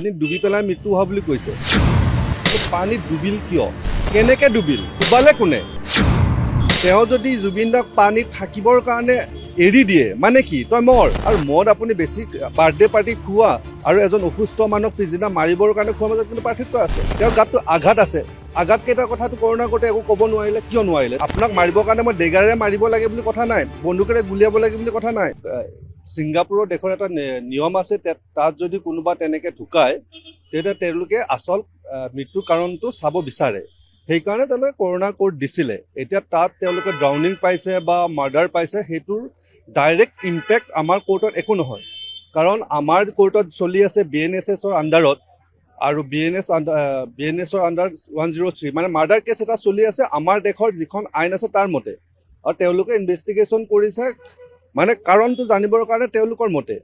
পানীত ডুবি পেলাই মৃত্যু হোৱা বুলি কৈছে। পানীত ডুবিল কিয়, কেনেকৈ ডুবিল, ডুবালে কোনে? তেওঁ যদি জুবিন দাক পানীত থাকিবৰ কাৰণে এৰি দিয়ে মানে কি, তই মৰ। আৰু মদ আপুনি বেছি বাৰ্থডে পাৰ্টি খোৱা আৰু এজন অসুস্থ মানুহক পিছদিনা মাৰিবৰ কাৰণে খোৱাৰ মাজত কিন্তু পাৰ্থক্য আছে। তেওঁৰ গাতটো আঘাত আছে। আঘাত কেইটাৰ কথাটো কৰোণা কৰোঁতে একো ক'ব নোৱাৰিলে, কিয় নোৱাৰিলে? আপোনাক মাৰিবৰ কাৰণে মই ডেগাৰেৰে মাৰিব লাগে বুলি কথা নাই, বন্দুকেৰে গুলিয়াব লাগে বুলি কথা নাই। ছিংগাপুৰৰ দেশৰ এটা নিয়ম আছে, তাত যদি কোনোবা তেনেকৈ ঢুকায় তেতিয়া তেওঁলোকে আচল মৃত্যুৰ কাৰণটো চাব বিচাৰে। সেইকাৰণে তেওঁলোকে কৰোণা কোৰ্ট দিছিলে। এতিয়া তাত তেওঁলোকে ড্ৰাউনিং পাইছে বা মাৰ্ডাৰ পাইছে, সেইটোৰ ডাইৰেক্ট ইম্পেক্ট আমাৰ কোৰ্টত একো নহয়। কাৰণ আমাৰ কোৰ্টত চলি আছে BNSSৰ আণ্ডাৰত, আৰু BNSৰ আণ্ডাৰ 103 মানে মাৰ্ডাৰ কেছ এটা চলি আছে আমাৰ দেশৰ যিখন আইন আছে তাৰ মতে। আৰু তেওঁলোকে ইনভেষ্টিগেশ্যন কৰিছে মানে কাৰণটো জানিবৰ কাৰণে তেওঁলোকৰ মতে।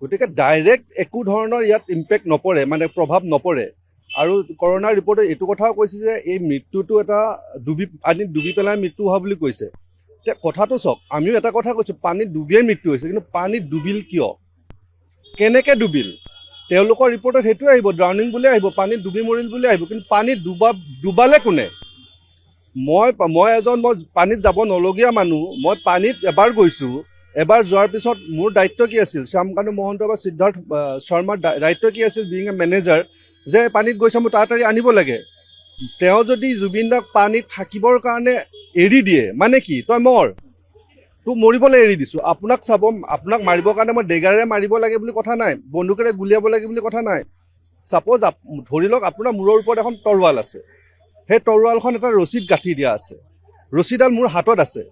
গতিকে ডাইৰেক্ট একো ধৰণৰ ইয়াত ইম্পেক্ট নপৰে, মানে প্ৰভাৱ নপৰে। আৰু কৰোণাৰ ৰিপৰ্টে এইটো কথাও কৈছে যে এই মৃত্যুটো এটা পানীত ডুবি পেলাই মৃত্যু হোৱা বুলি কৈছে। এতিয়া কথাটো চাওক, আমিও এটা কথা কৈছোঁ, পানীত ডুবিয়ে মৃত্যু হৈছে, কিন্তু পানীত ডুবিল কিয়, কেনেকৈ ডুবিল? তেওঁলোকৰ ৰিপৰ্টত সেইটোৱে আহিব, ড্ৰাউনিং বুলিয়ে আহিব, পানীত ডুবি মৰিল বুলিয়ে আহিব। কিন্তু পানীত ডুবালে কোনে? মই পানীত যাব নলগীয়া মানুহ, মই পানীত এবাৰ গৈছোঁ। এবাৰ যোৱাৰ পিছত মোৰ দায়িত্ব কি আছিল, শ্যামকানু মহন্ত বা সিদ্ধাৰ্থ শৰ্মাৰ দায়িত্ব কি আছিল, বিং এ মেনেজাৰ, যে পানীত গৈছে মই তাড়াতাড়ি আনিব লাগে। তেওঁ যদি জুবিন দাক পানীত থাকিবৰ কাৰণে এৰি দিয়ে মানে কি, তই মৰ, তোক মৰিবলৈ এৰি দিছোঁ। আপোনাক আপোনাক মাৰিবৰ কাৰণে মই ডেগাৰেৰে মাৰিব লাগে বুলি কথা নাই, বন্দুকেৰে গুলিয়াব লাগে বুলি কথা নাই। ছাপ'জ ধৰি লওক আপোনাৰ মূৰৰ ওপৰত এখন তৰোৱাল আছে, সেই তৰোৱালখন এটা ৰছীত গাঁঠি দিয়া আছে, ৰছীডাল মোৰ হাতত আছে।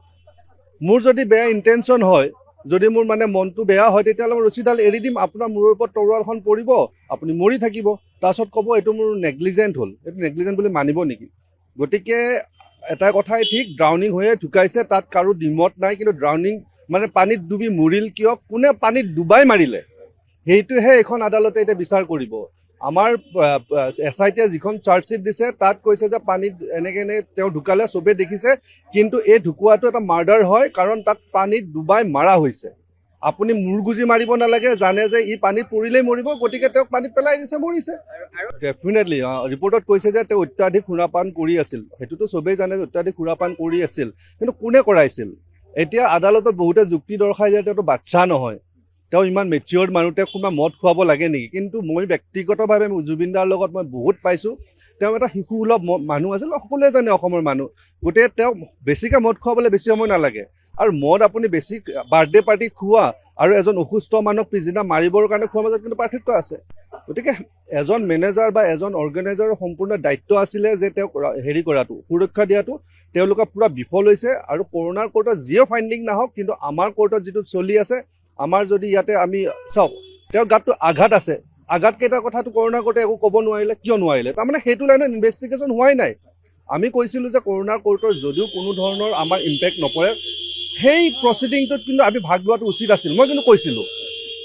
মোৰ যদি বেয়া ইণ্টেনশ্যন হয়, যদি মোৰ মানে মনটো বেয়া হয়, তেতিয়াহ'লে মই ৰছীডাল এৰি দিম, আপোনাৰ মূৰৰ ওপৰত তৰোৱালখন পৰিব, আপুনি মৰি থাকিব। তাৰপাছত ক'ব এইটো মোৰ নেগলিজেণ্ট হ'ল। এইটো নেগলিজেণ্ট বুলি মানিব নেকি? গতিকে এটা কথাই ঠিক, ড্ৰাউনিং হৈয়ে ঢুকাইছে, তাত কাৰো ডিমত নাই। কিন্তু ড্ৰাউনিং মানে পানীত ডুবি মৰিল কিয়, কোনে পানীত ডুবাই মাৰিলে, সেইটোহে এইখন আদালতে এতিয়া বিচাৰ কৰিব। আমাৰ SITয়ে যিখন চাৰ্জশ্বিট দিছে তাত কৈছে যে পানীত এনেকৈ তেওঁ ঢুকালে, চবেই দেখিছে, কিন্তু এই ঢুকুৱাটো এটা মাৰ্ডাৰ হয়, কাৰণ তাক পানীত ডুবাই মাৰা হৈছে। আপুনি মূৰ গুজি মাৰিব নালাগে, জানে যে ই পানীত পৰিলেই মৰিব, গতিকে তেওঁক পানীত পেলাই দিছে, মৰিছে। ডেফিনেটলি ৰিপৰ্টত কৈছে যে তেওঁ অত্যাধিক সুৰাপান কৰি আছিল, সেইটোতো চবেই জানে যে অত্যাধিক সুৰাপান কৰি আছিল, কিন্তু কোনে কৰাইছিল? এতিয়া আদালতত বহুতে যুক্তি দৰ্শাই যে তেওঁতো বাচ্চা নহয়, তেওঁ ইমান মেচিয়ৰ্ড মানুহ, তেওঁক কোনোবা মদ খুৱাব লাগে নেকি? কিন্তু মই ব্যক্তিগতভাৱে জুবিন দাৰ লগত মই বহুত পাইছোঁ, তেওঁ এটা শিশুসুলভ মানুহ আছিল, সকলোৱে জানে অসমৰ মানুহ। গতিকে তেওঁ বেছিকৈ মদ খুৱাবলৈ বেছি সময় নালাগে। আৰু মদ আপুনি বেছি বাৰ্থডে পাৰ্টি খোৱা আৰু এজন অসুস্থ মানুহক পিছদিনা মাৰিবৰ কাৰণে খোৱাৰ মাজত কিন্তু পাৰ্থক্য আছে। গতিকে এজন মেনেজাৰ বা এজন অৰ্গেনাইজাৰৰ সম্পূৰ্ণ দায়িত্ব আছিলে যে তেওঁক হেৰি কৰাটো, সুৰক্ষা দিয়াটো। তেওঁলোকে পূৰা বিফল হৈছে। আৰু কৰোণাৰ কোৰ্টত যিয়ে ফাইণ্ডিং নাহক, কিন্তু আমাৰ কোৰ্টত যিটো চলি আছে, আমাৰ যদি ইয়াতে আমি চাওক, তেওঁৰ গাতটো আঘাত আছে। আঘাত কেইটাৰ কথাটো কৰোণা কোৰ্টে একো ক'ব নোৱাৰিলে, কিয় নোৱাৰিলে? তাৰমানে সেইটো লাইনত ইনভেষ্টিগেশ্যন হোৱাই নাই। আমি কৈছিলোঁ যে কৰোণাৰ কোৰ্টৰ যদিও কোনো ধৰণৰ আমাৰ ইম্পেক্ট নপৰে, সেই প্ৰচিডিংটোত কিন্তু আমি ভাগ লোৱাটো উচিত আছিল, মই কিন্তু কৈছিলোঁ।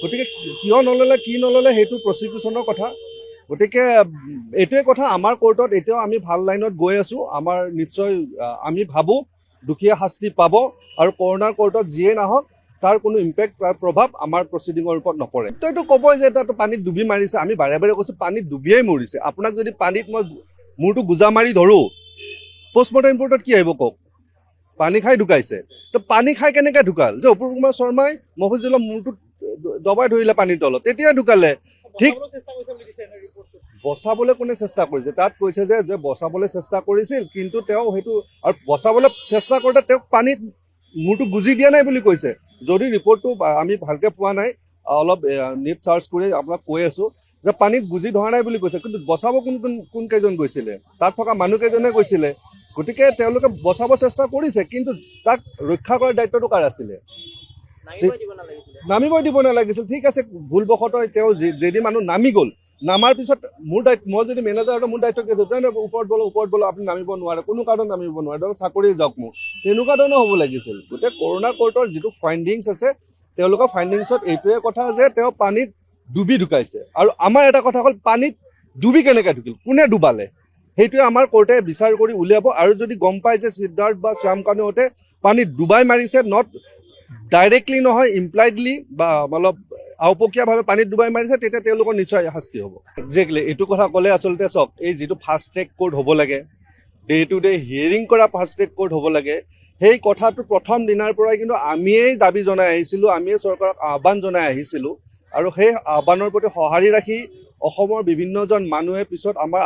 গতিকে কিয় নল'লে, কি নল'লে, সেইটো প্ৰচিকিউশ্যনৰ কথা। গতিকে এইটোৱে কথা, আমাৰ কোৰ্টত এতিয়াও আমি ভাল লাইনত গৈ আছোঁ। আমাৰ নিশ্চয় আমি ভাবোঁ দুখীয়া শাস্তি পাব, আৰু কৰোণাৰ কোৰ্টত যিয়ে নাহক তাৰ কোনো ইম্পেক্ট বা প্ৰভাৱ আমাৰ প্ৰচিডিঙৰ ওপৰত নপৰে। তইতো ক'বই যে তাতো পানীত ডুবি মাৰিছে, আমি বাৰে বাৰে কৈছোঁ পানীত ডুবিয়েই মৰিছে। আপোনাক যদি পানীত মই মূৰটো গোজা মাৰি ধৰোঁ, পষ্টমৰ্টেম ৰিপৰ্টত কি আহিব কওক? পানী খাই ঢুকাইছে। তো পানী খাই কেনেকৈ ঢুকাল? যে অপূৰ্ব কুমাৰ শৰ্মাই মফিজুলৰ মূৰটো দবাই ধৰিলে পানীৰ তলত, তেতিয়া ঢুকালে। ঠিক বচাবলৈ কোনে চেষ্টা কৰিছে? তাত কৈছে যে বচাবলৈ চেষ্টা কৰিছিল, কিন্তু তেওঁ সেইটো আৰু বচাবলৈ চেষ্টা কৰোঁতে তেওঁক পানীত মূৰটো গুজি দিয়া নাই বুলি কৈছে। যদি ৰিপৰ্টটো আমি ভালকৈ পোৱা নাই, অলপ নেট চাৰ্চ কৰি আপোনাক কৈ আছোঁ যে পানীত গুজি ধৰা নাই বুলি কৈছে, কিন্তু বচাব কোন কেইজন গৈছিলে? তাত থকা মানুহকেইজনে গৈছিলে। গতিকে তেওঁলোকে বচাব চেষ্টা কৰিছে, কিন্তু তাক ৰক্ষা কৰাৰ দায়িত্বটো কাৰ আছিলে? নামিবই দিব নালাগিছিল। ঠিক আছে, ভুলবশতঃ তেওঁ যদি মানুহ নামি গ'ল, নামাৰ পিছত মোৰ দায়িত্ব, মই যদি মেনেজাৰ হয় মোৰ দায়িত্ব কি আছিল? ওপৰত বলো, আপুনি নামিব নোৱাৰে, কোনো কাৰণত নামিব নোৱাৰে, ধৰক চাকৰি যাওক মোক, তেনেকুৱা ধৰণৰ হ'ব লাগিছিল। গতিকে কৰোণা কোৰ্টৰ যিটো ফাইণ্ডিংছ আছে, তেওঁলোকৰ ফাইণ্ডিংছত এইটোৱে কথা যে তেওঁ পানীত ডুবি ঢুকাইছে। আৰু আমাৰ এটা কথা হ'ল, পানীত ডুবি কেনেকৈ ঢুকিল, কোনে ডুবালে, সেইটোৱে আমাৰ কোৰ্টে বিচাৰ কৰি উলিয়াব। আৰু যদি গম পায় যে সিদ্ধাৰ্থ বা শ্যামকানুহঁতে পানীত ডুবাই মাৰিছে, নট ডাইৰেক্টলি নহয়, ইমপ্লাইডলি বা অলপ আওপকীয়াভাৱে পানীত ডুবাই মাৰিছে তেতিয়া তেওঁলোকৰ নিশ্চয় শাস্তি হ'ব। একজেক্টলি এইটো কথা ক'লে আচলতে চাওক, এই যিটো ফাষ্ট ট্ৰেক কোৰ্ট হ'ব লাগে, ডে টু ডে হিয়াৰিং কৰা ফাষ্ট ট্ৰেক কোৰ্ট হ'ব লাগে, সেই কথাটো প্ৰথম দিনাৰ পৰাই কিন্তু আমিয়েই দাবী জনাই আহিছিলোঁ, আমিয়ে চৰকাৰক আহ্বান জনাই আহিছিলোঁ। আৰু সেই আহ্বানৰ প্ৰতি সঁহাৰি ৰাখি অসমৰ বিভিন্নজন মানুহে পিছত আমাৰ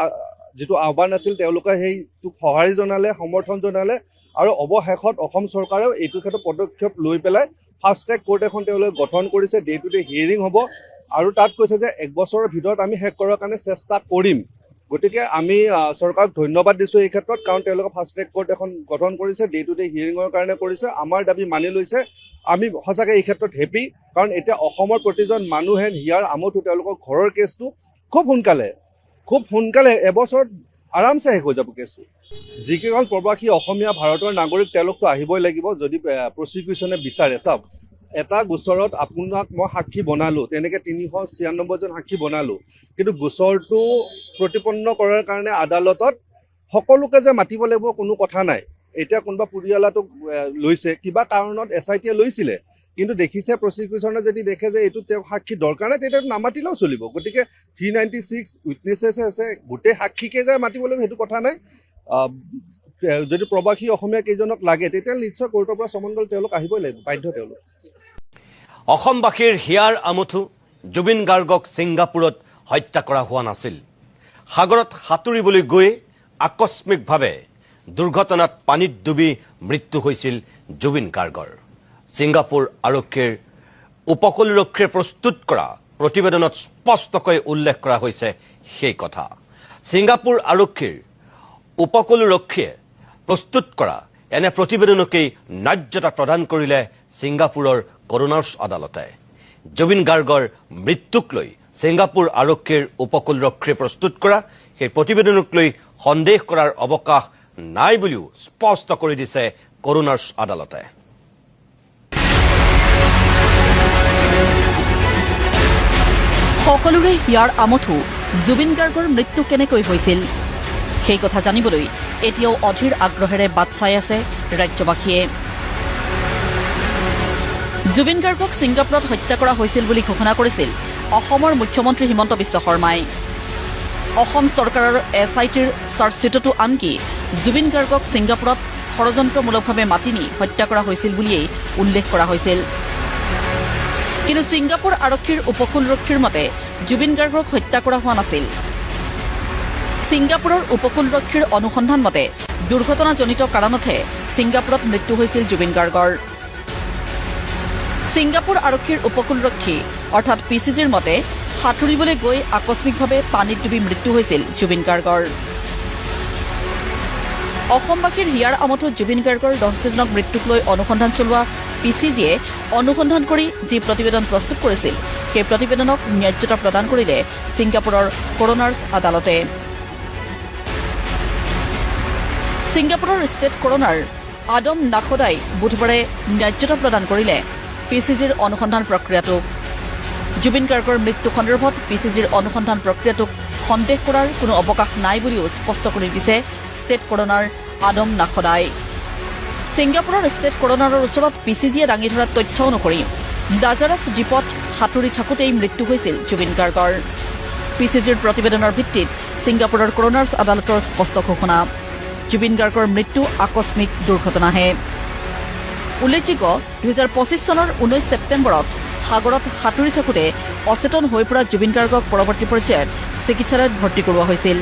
যিটো আহ্বান আছিল তেওঁলোকে সেইটোক সঁহাৰি জনালে, সমৰ্থন জনালে, আৰু অৱশেষত অসম চৰকাৰেও এইটো ক্ষেত্ৰত পদক্ষেপ লৈ পেলাই ফাষ্ট ট্ৰেক কোৰ্ট এখন তেওঁলোকে গঠন কৰিছে, ডে টু ডে হিয়াৰিং হ'ব, আৰু তাত কৈছে যে 1 বছৰৰ ভিতৰত আমি শেষ কৰাৰ কাৰণে চেষ্টা কৰিম। গতিকে আমি চৰকাৰক ধন্যবাদ দিছোঁ এই ক্ষেত্ৰত, কাৰণ তেওঁলোকে ফাষ্ট ট্ৰেক কোৰ্ট এখন গঠন কৰিছে, ডে টু ডে হিয়াৰিঙৰ কাৰণে কৰিছে, আমাৰ দাবী মানি লৈছে। আমি সঁচাকৈ এই ক্ষেত্ৰত হেপী, কাৰণ এতিয়া অসমৰ প্ৰতিজন মানুহে হিয়াৰ আমঠু তেওঁলোকৰ ঘৰৰ কেছটো খুব সোনকালে এবছৰত আৰামছে শেষ হৈ যাব কেছটো। যিকেইজন প্ৰৱাসী অসমীয়া ভাৰতৰ নাগৰিক তেওঁলোকতো আহিবই লাগিব যদি প্ৰচিকিউশ্যনে বিচাৰে। চাওক, এটা গোচৰত আপোনাক মই সাক্ষী বনালোঁ, তেনেকৈ 396 জন সাক্ষী বনালোঁ, কিন্তু গোচৰটো প্ৰতিপন্ন কৰাৰ কাৰণে আদালতত সকলোকে যে মাতিব লাগিব কোনো কথা নাই। এতিয়া কোনোবা পৰিয়ালটোক লৈছে, কিবা কাৰণত SIT-য়ে লৈছিলে, কিন্তু দেখিছে প্ৰচিকিউশ্যনে যদি দেখে যে এইটো তেওঁ সাক্ষী দৰকাৰ নাই, তেতিয়া নামাতিলেও চলিব। গতিকে 396 উইটনেছেছ আছে, গোটেই সাক্ষীকে যে মাতিব লাগিব সেইটো কথা নাই। যদি প্ৰৱাসী অসমীয়া কেইজনক লাগে তেতিয়া নিশ্চয় কোৰ্টৰ পৰা সমন গ'ল তেওঁলোক আহিবই লাগিব, বাধ্য তেওঁলোক। অসমবাসীৰ হিয়াৰ আমঠু জুবিন গাৰ্গক ছিংগাপুৰত হত্যা কৰা হোৱা নাছিল। সাগৰত সাঁতুৰিবলৈ গৈ আকস্মিকভাৱে দুৰ্ঘটনাত পানীত ডুবি মৃত্যু হৈছিল জুবিন গাৰ্গৰ। ছিংগাপুৰ আৰক্ষীৰ উপকূলৰক্ষীয়ে প্ৰস্তুত কৰা প্ৰতিবেদনত স্পষ্টকৈ উল্লেখ কৰা হৈছে সেই কথা। ছিংগাপুৰ আৰক্ষীৰ উপকূলৰক্ষীয়ে প্ৰস্তুত কৰা এনে প্ৰতিবেদনকেই ন্যায্যতা প্ৰদান কৰিলে ছিংগাপুৰৰ কৰোনাৰ্ছ আদালতে। জুবিন গাৰ্গৰ মৃত্যুক লৈ ছিংগাপুৰ আৰক্ষীৰ উপকূলৰক্ষীয়ে প্ৰস্তুত কৰা সেই প্ৰতিবেদনক লৈ সন্দেহ কৰাৰ অৱকাশ নাই বুলিও স্পষ্ট কৰি দিছে কৰোনাৰ্ছ আদালতে। সকলোৰে হিয়াৰ আমঠু জুবিন গাৰ্গৰ মৃত্যু কেনেকৈ হৈছিল সেই কথা জানিবলৈ এতিয়াও অধীৰ আগ্ৰহেৰে বাট চাই আছে ৰাজ্যবাসীয়ে। জুবিন গাৰ্গক ছিংগাপুৰত হত্যা কৰা হৈছিল বুলি ঘোষণা কৰিছিল অসমৰ মুখ্যমন্ত্ৰী হিমন্ত বিশ্ব শৰ্মাই। অসম চৰকাৰৰ SIT-ৰ চাৰ্জশ্বিটতো আনকি জুবিন গাৰ্গক ছিংগাপুৰত ষড়যন্ত্ৰমূলকভাৱে মাতি নি হত্যা কৰা হৈছিল বুলিয়েই উল্লেখ কৰা হৈছিল। কিন্তু ছিংগাপুৰ আৰক্ষীৰ উপকূলৰক্ষীৰ মতে জুবিন গাৰ্গক হত্যা কৰা হোৱা নাছিল। ছিংগাপুৰৰ উপকূলৰক্ষীৰ অনুসন্ধান মতে দুৰ্ঘটনাজনিত কাৰণতহে ছিংগাপুৰত মৃত্যু হৈছিল জুবিন গাৰ্গৰ। ছিংগাপুৰ আৰক্ষীৰ উপকূলৰক্ষী অৰ্থাৎ PCGৰ মতে সাঁতুৰিবলৈ গৈ আকস্মিকভাৱে পানীত ডুবি মৃত্যু হৈছিল জুবিন গাৰ্গৰ। অসমবাসীৰ হিয়াৰ আমঠু জুবিন গাৰ্গৰ ৰহস্যজনক মৃত্যুক লৈ অনুসন্ধান চলোৱা PCGয়ে অনুসন্ধান কৰি যি প্ৰতিবেদন প্ৰস্তুত কৰিছিল সেই প্ৰতিবেদনক ন্যায্যতা প্ৰদান কৰিলে ছিংগাপুৰৰ কৰোনাৰ্ছ আদালতে। ছিংগাপুৰৰ ষ্টেট কৰোনাৰ আদম নাখদাই বুধবাৰে ন্যায্যতা প্ৰদান কৰিলে PCGৰ অনুসন্ধান প্ৰক্ৰিয়াটোক। জুবিন গাৰ্গৰ মৃত্যু সন্দৰ্ভত PCGৰ অনুসন্ধান প্ৰক্ৰিয়াটোক সন্দেহ কৰাৰ কোনো অৱকাশ নাই বুলিও স্পষ্ট কৰি দিছে ষ্টেট কৰোনাৰ আদম নাখদাই। ছিংগাপুৰৰ ষ্টেট কৰোনাৰৰ ওচৰত PCGয়ে দাঙি ধৰা তথ্য অনুসৰি দাজাৰাছ দ্বীপত সাঁতুৰি থাকোঁতেই মৃত্যু হৈছিল জুবিন গাৰ্গৰ। PCGৰ প্ৰতিবেদনৰ ভিত্তিত ছিংগাপুৰৰ কৰোনাৰ্ছ আদালতৰ স্পষ্ট ঘোষণা, জুবিন গাৰ্গৰ মৃত্যু আকস্মিক দুৰ্ঘটনাহে। উল্লেখযোগ্য 2025 চনৰ 19 ছেপ্টেম্বৰত সাগৰত সাঁতুৰি থাকোঁতে অচেতন হৈ পৰা জুবিন গাৰ্গক পৰৱৰ্তী পৰ্যায়ত চিকিৎসালয়ত ভৰ্তি কৰোৱা হৈছিল।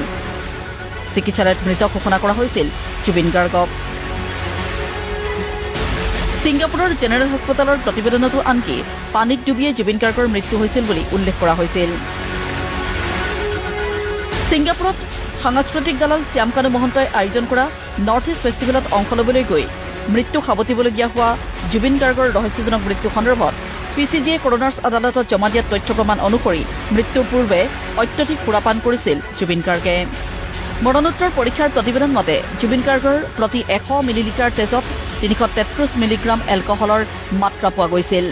চিকিৎসালয়ত মৃত ঘোষণা কৰা হৈছিল জুবিন গাৰ্গক। ছিংগাপুৰৰ জেনেৰেল হাস্পতালৰ প্ৰতিবেদনতো আনকি পানীত ডুবিয়ে জুবিন গাৰ্গৰ মৃত্যু হৈছিল বুলি উল্লেখ কৰা হৈছিল। ছিংগাপুৰত সাংস্কৃতিক দালাল শ্যামকানু মহন্তই আয়োজন কৰা নৰ্থ ইষ্ট ফেষ্টিভেলত অংশ ল'বলৈ গৈ মৃত্যু সাৱটিবলগীয়া হোৱা জুবিন গাৰ্গৰ ৰহস্যজনক মৃত্যু সন্দৰ্ভত PCGয়ে কৰোনাৰ্ছ আদালতত জমা দিয়া তথ্য প্ৰমাণ অনুসৰি মৃত্যুৰ পূৰ্বে অত্যধিক সুৰাপান কৰিছিল জুবিন গাৰ্গে। মৰণোত্তৰ পৰীক্ষাৰ প্ৰতিবেদন মতে জুবিন গাৰ্গৰ প্ৰতি 100 মিলিলিটাৰ তেজত 333 মিলিগ্ৰাম এলকহলৰ মাত্ৰা পোৱা গৈছিল।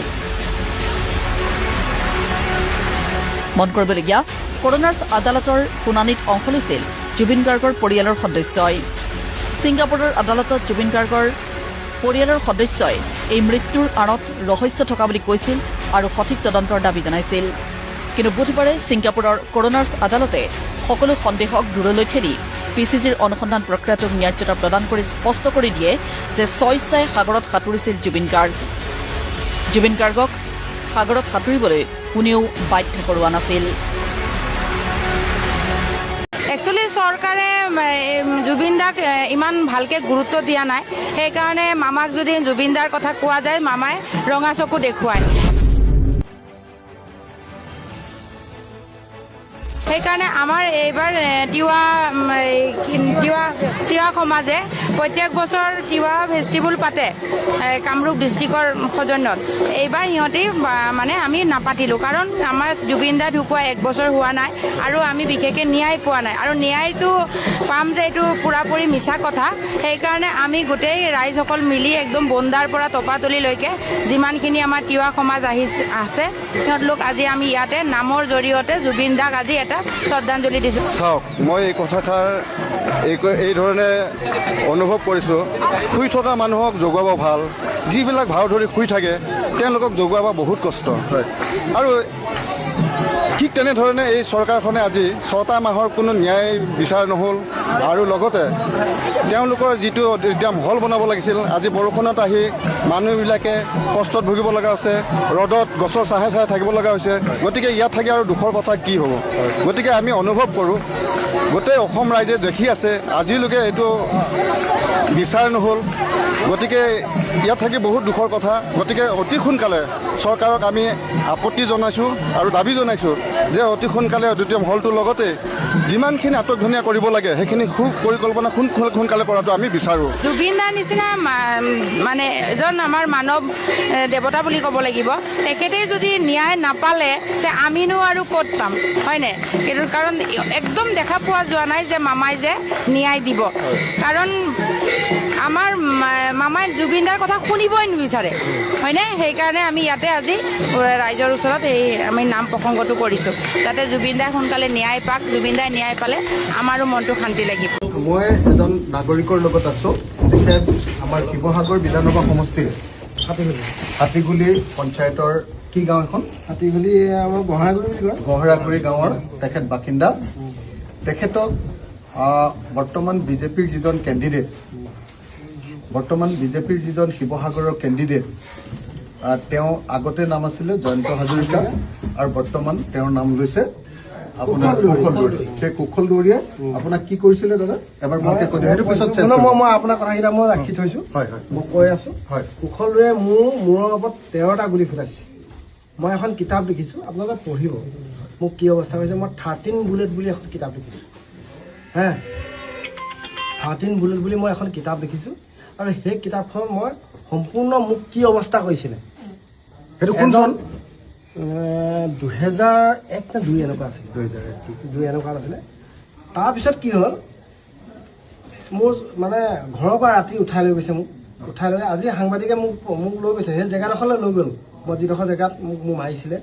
মন কৰিবলগীয়া কৰোনাৰ্ছ আদালতৰ শুনানিত অংশ লৈছিল জুবিন গাৰ্গৰ পৰিয়ালৰ সদস্যই। ছিংগাপুৰৰ আদালতত জুবিন গাৰ্গৰ পৰিয়ালৰ সদস্যই এই মৃত্যুৰ আঁৰত ৰহস্য থকা বুলি কৈছিল আৰু সঠিক তদন্তৰ দাবী জনাইছিল। কিন্তু বুধবাৰে ছিংগাপুৰৰ কৰোনাৰ্ছ আদালতে সকলো সন্দেহক দূৰলৈ ঠেলি PCGৰ অনুসন্ধান প্ৰক্ৰিয়াটোক ন্যায্যতা প্ৰদান কৰি স্পষ্ট কৰি দিয়ে যে স্বেচ্ছাই সাগৰত সাঁতুৰিছিল জুবিন গাৰ্গ। জুবিন গাৰ্গক সাগৰত সাঁতুৰিবলৈ কোনেও বাধ্য কৰোৱা নাছিল। একচুৱেলি চৰকাৰে জুবিন দাক ইমান ভালকৈ গুৰুত্ব দিয়া নাই, সেইকাৰণে মামাক যদি জুবিন দাৰ কথা কোৱা যায় মামাই ৰঙা চকু দেখুৱায়। সেইকাৰণে আমাৰ এইবাৰ তিৱা সমাজে প্ৰত্যেক বছৰ তিৱা ফেষ্টিভেল পাতে কামৰূপ ডিষ্ট্ৰিক্টৰ সৌজন্যত। এইবাৰ সিহঁতি মানে আমি নাপাতিলোঁ, কাৰণ আমাৰ জুবিন দা ঢুকুৱা 1 বছৰ হোৱা নাই আৰু আমি বিশেষকৈ ন্যায় পোৱা নাই, আৰু ন্যায়টো পাম যে এইটো পূৰাপূৰি মিছা কথা। সেইকাৰণে আমি গোটেই ৰাইজসকল মিলি একদম বন্দাৰ পৰা তপাতলিলৈকে যিমানখিনি আমাৰ তিৱা সমাজ আছে সিহঁতলোক আজি আমি ইয়াতে নামৰ জৰিয়তে জুবিন দাক আজি এটা শ্ৰদ্ধাঞ্জলি দিছোঁ। চাওক, মই এই কথাষাৰ এই ধৰণে অনুভৱ কৰিছোঁ, শুই থকা মানুহক জগোৱাব ভাল, যিবিলাক ভাও ধৰি শুই থাকে তেওঁলোকক জগোৱাব বহুত কষ্ট হয়। আৰু ঠিক তেনেধৰণে এই চৰকাৰখনে আজি 6টা মাহৰ কোনো ন্যায় বিচাৰ নহ'ল, আৰু লগতে তেওঁলোকৰ যিটো একদম হল বনাব লাগিছিল, আজি বৰষুণত আহি মানুহবিলাকে কষ্টত ভুগিব লগা হৈছে, ৰ'দত গছৰ ছাহে ছাহে থাকিব লগা হৈছে। গতিকে ইয়াত থাকি আৰু দুখৰ কথা কি হ'ব? গতিকে আমি অনুভৱ কৰোঁ, গোটেই অসম ৰাইজে দেখি আছে আজিলৈকে এইটো বিচাৰ নহ'ল। গতিকে ইয়াত থাকি বহুত দুখৰ কথা। গতিকে অতি সোনকালে চৰকাৰক আমি আপত্তি জনাইছোঁ আৰু দাবী জনাইছোঁ যে অতি সোনকালে অডিটৰিয়াম হলটোৰ লগতে যিমানখিনি আটকধুনীয়া কৰিব লাগে সেইখিনি সুপৰিকল্পনা সোনকালে কৰাটো আমি বিচাৰোঁ। জুবিন দাৰ নিচিনা মানে এজন আমাৰ মানৱ দেৱতা বুলি ক'ব লাগিব। তেখেতে যদি ন্যায় নাপালে তে আমিনো আৰু ক'ত পাম, হয়নে? কিন্তু কাৰণ একদম দেখা পোৱা যোৱা নাই যে মামাই যে ন্যায় দিব, কাৰণ আমাৰ মামাই জুবিন দাৰ কথা শুনিবই নিবিচাৰে, হয়নে? সেইকাৰণে আমি ইয়াতে আজি ৰাইজৰ ওচৰত এই আমি নাম প্ৰসংগটো কৰিছোঁ, যাতে জুবিন দাই সোনকালে ন্যায় পাওক। জুবিন দাই ন্যায় পালে আমাৰো মনটো শান্তি লাগিব। মই এজন নাগৰিকৰ লগত আছোঁ। তেখেত আমাৰ শিৱসাগৰ বিধানসভা সমষ্টিৰ হাতীগুলি পঞ্চায়তৰ কি গাঁও এখন? হাতীগুলি আমাৰ গহৰাগুৰি বুলি কয়। গহৰাগুৰি গাঁৱৰ তেখেত বাসিন্দা। তেখেতক বৰ্তমান বিজেপিৰ যিজন কেণ্ডিডেট, শিৱসাগৰৰ কেণ্ডিডেট, তেওঁ আগতে নাম আছিলে জয়ন্ত হাজৰিকা আৰু বৰ্তমান তেওঁৰ নাম লৈছে আপোনাৰ কুশল দৌৰী। সেই কুশল দৌৰীয়ে আপোনাক কি কৰিছিলে দাদা? এবাৰ ভালকে কৈ দিয়ক, সেইটো পিছত মই আপোনাৰ কথাকেইটা মই ৰাখি থৈছোঁ। হয় হয়, মই কৈ আছোঁ। হয়, কুশল দৌৰে মোৰ মূৰৰ ওপৰত 13টা গুলি ফুটাইছে। মই এখন কিতাপ লিখিছোঁ, আপোনালোকে পঢ়িব মোক কি অৱস্থা হৈছে। মই 13 বুলেট বুলি এখন কিতাপ লিখিছোঁ, 13 বুলেট বুলি মই এখন কিতাপ লিখিছোঁ। আৰু সেই কিতাপখন মই সম্পূৰ্ণ মোক কি অৱস্থা কৰিছিলে, সেইটো কোন চন? 2001 নে 2 এনেকুৱা আছিলে, 2002 এনেকুৱা আছিলে। তাৰপিছত কি হ'ল, মোৰ মানে ঘৰৰ পৰা ৰাতি উঠাই লৈ গৈছে মোক। উঠাই লৈ আজি সাংবাদিকে মোক লৈ গৈছে সেই জেগাডোখৰলৈ লৈ গ'ল। মই যিডোখৰ জেগাত মোক মাৰিছিলে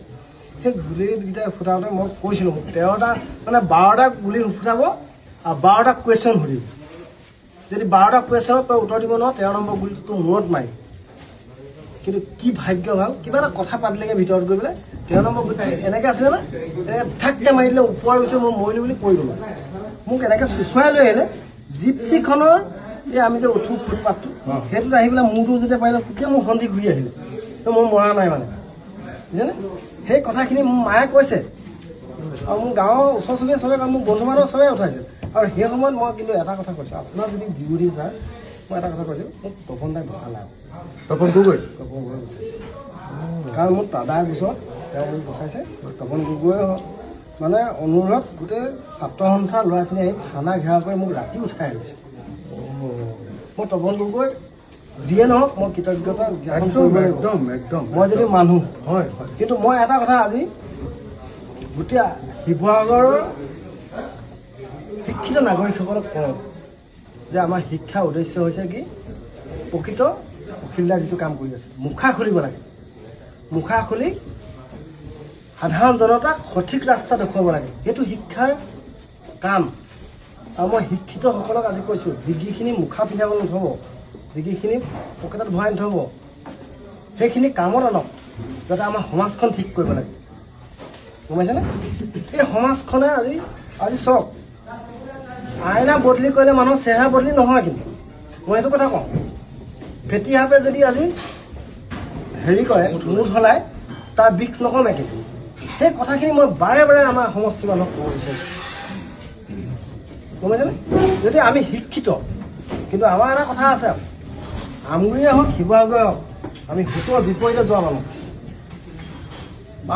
সেই গুলিকেইটা ফুটাওঁতে মই কৈছিলোঁ মোক 13টা মানে 12টা গুলি ফুটাব আৰু 12টা কুৱেশ্যন সুধিব। যদি 12টা কুৱেশ্যনত তই উত্তৰ দিব নোৱাৰ 13 নম্বৰ গুলিটো তোৰ মূৰত মাৰি। কিন্তু কি ভাগ্য ভাল, কিবা এটা কথা পাতিলেগে ভিতৰত গৈ পেলাই 13 নম্বৰ গুলিটো এনেকৈ আছিলে না, এনেকৈ ঠাককৈ মাৰি দিলে ওপৰ গৈছে, মই মৰিলোঁ বুলি পৰি গ'লোঁ। মোক এনেকৈ চুচুৱাই লৈ আহিলে জিপচিখনৰ এই আমি যে উঠো ফুটপাথটো সেইটোত আহি পেলাই মূৰটো যেতিয়া পাৰিলে তেতিয়া মোৰ সন্ধি ঘূৰি আহিলে। তো মই মৰা নাই মানে, বুজিছেনে? সেই কথাখিনি মোৰ মায়ে কৈছে আৰু মোৰ গাঁৱৰ ওচৰ চুবুৰীয়া চবে, মোৰ বন্ধু বান্ধৱ চবে উঠাইছে। আৰু সেই সময়ত মই কিন্তু এটা কথা কৈছোঁ, আপোনাৰ যদি বিৰোধী যায় মই এটা কথা কৈছোঁ, মোক তপন দাই গুচা নাই। তপন গগৈ গুচাইছে, কাৰণ মোৰ দাদাৰ গোচৰত তেওঁ মোক গুচাইছে। তপন গগৈ মানে অনুৰোধ গোটেই ছাত্ৰ সন্থাৰ ল'ৰাখিনি আহি থানা ঘেৰাও কৰি মোক ৰাতি উঠাই আনিছে। মই তপন গগৈ যিয়ে নহওক মই কৃতজ্ঞতা জ্ঞাপন কৰিব লাগিব। একদম মই যদি মানুহ হয়। কিন্তু মই এটা কথা আজি গোটেই শিৱসাগৰৰ শিক্ষিত নাগৰিকসকলক কওঁ যে আমাৰ শিক্ষাৰ উদ্দেশ্য হৈছে কি, প্ৰকৃত অখিলদাৰ যিটো কাম কৰি আছে মুখা খুলিব লাগে। মুখা খুলি সাধাৰণ জনতাক সঠিক ৰাস্তা দেখুৱাব লাগে, সেইটো শিক্ষাৰ কাম। আৰু মই শিক্ষিতসকলক আজি কৈছোঁ, ডিগ্ৰীখিনি মুখা পিন্ধাব নথ'ব, ডিগ্ৰীখিনি পকেটত ভৰাই নথ'ব, সেইখিনি কামত আনক। যাতে আমাৰ সমাজখন ঠিক কৰিব লাগে, গম পাইছেনে? এই সমাজখনে আজি চাওক, আইনা বদলি কৰিলে মানুহৰ চেহেৰা বদলি নহয়, কিন্তু মই এইটো কথা কওঁ, ফেটি সাপে যদি আজি হেৰি কৰে, মুঠ হলাই, তাৰ বিষ নকমে। কিন্তু সেই কথাখিনি মই বাৰে বাৰে আমাৰ সমষ্টি মানুহক ক'ব বিচাৰিছোঁ, গম পাইছেনে? যদি আমি শিক্ষিত, কিন্তু আমাৰ এটা কথা আছে, আমগুৰিয়ে হওক শিৱসাগৰে হওক, আমি সুতৰ বিপৰীতে যোৱা মানুহ।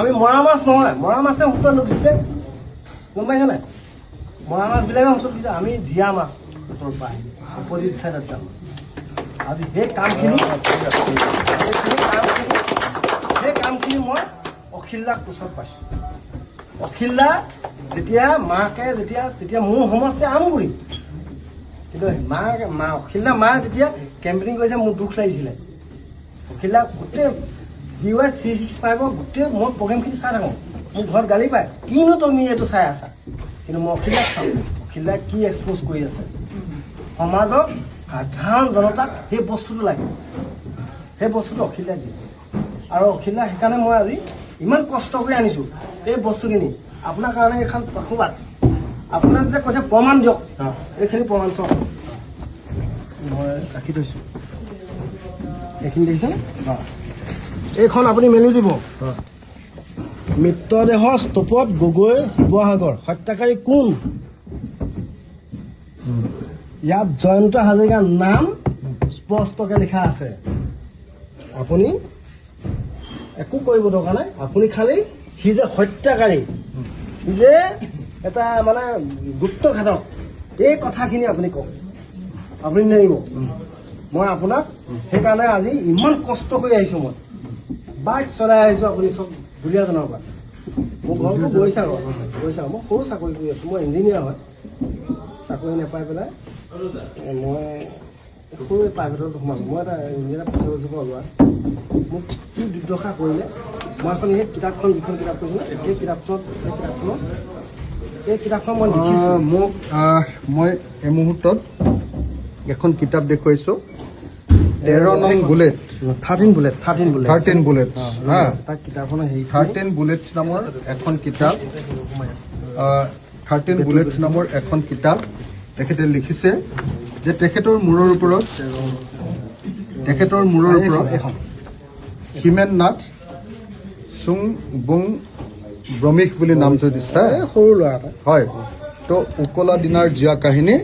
আমি মৰা মাছ নহয়, মৰা মাছে সুতৰ লোক দিছে, গম পাইছে নাই? মৰা মাছবিলাকে সুতৰ দিছে, আমি জীয়া মাছ সুতৰ পাই অপজিট চাইডত যাম। আজি সেই কামখিনি মই অখিলদাক কোচত পাইছোঁ। অখিলদা যেতিয়া মাকে তেতিয়া মোৰ সমষ্টি আমগুৰি, কিন্তু অখিলদা মায়ে যেতিয়া কেম্পেইনিং কৰিছে মোৰ দুখ লাগিছিলে। অখিলদা গোটেই BOS 365 গোটেই মই প্ৰগ্ৰেমখিনি চাই থাকোঁ, মোৰ ঘৰত গালি পায়, কিনো তুমি এইটো চাই আছা। কিন্তু মই অখিলদাক চাওঁ, অখিলদাই কি এক্সপ'জ কৰি আছে সমাজক, সাধাৰণ জনতাক সেই বস্তুটো লাগে, সেই বস্তুটো অখিলদাই দিছে। আৰু অখিলদা সেইকাৰণে মই আজি ইমান কষ্ট কৰি আনিছোঁ এই বস্তুখিনি আপোনাৰ কাৰণে। এইখন প্ৰসংবাদ আপোনাক যে কৈছে প্ৰমাণ দিয়ক, এইখিনি প্ৰমাণ চাওক, মই ৰাখি থৈছোঁ, এইখিনি দেখিছেনে? এইখন আপুনি মেলি দিব। মৃতদেহৰ স্তূপত গগৈ শিৱসাগৰ, হত্যাকাৰী কোন? ইয়াত জয়ন্ত হাজৰিকাৰ নাম স্পষ্টকৈ লিখা আছে। আপুনি একো কৰিব দৰকাৰ নাই, আপুনি খালি সি যে হত্যাকাৰী, সি যে এটা মানে গুপ্তঘাতক, এই কথাখিনি আপুনি কওক, আপুনি নেৰিব। মই আপোনাক সেইকাৰণে আজি ইমান কষ্ট কৰি আহিছোঁ, মই বাইক চলাই আহিছোঁ, আপুনি চব দুলীয়াজনৰ পৰা। মোৰ ঘৰটো গৈছাগৰ, মই সৰু চাকৰি কৰি আছোঁ, মই ইঞ্জিনিয়াৰ হয়, চাকৰি নাপাই পেলাই মই সৰু প্ৰাইভেটত সোমালোঁ। মই এটা ইঞ্জিনিয়াৰ 5 বছৰ পৰা লোৱা, মোক কি দুৰ্দশা কৰিলে। মই এখন সেই কিতাপখন, যিখন কিতাপ কৈছিলোঁ, এই কিতাপখন মই লিখিছোঁ। মোক মই এই মুহূৰ্তত এখন কিতাপ দেখুৱাইছোঁ, 13 নং বুলেট, 13 বুলেট, 13 বুলেটছ, হা, তাৰ কিতাপখনৰ হেৰি 13 বুলেটছ নামৰ এখন কিতাপ, 13 বুলেটছ নামৰ এখন কিতাপ তেখেতে লিখিছে যে তেখেতৰ মূৰৰ ওপৰত হিমেন নাথ চুং বুং ব্ৰহ্মিক বুলি নামটো দিছে, সৰু ল'ৰা এটা। হয়। তো উকলা দিনাৰ জীয়া কাহিনী,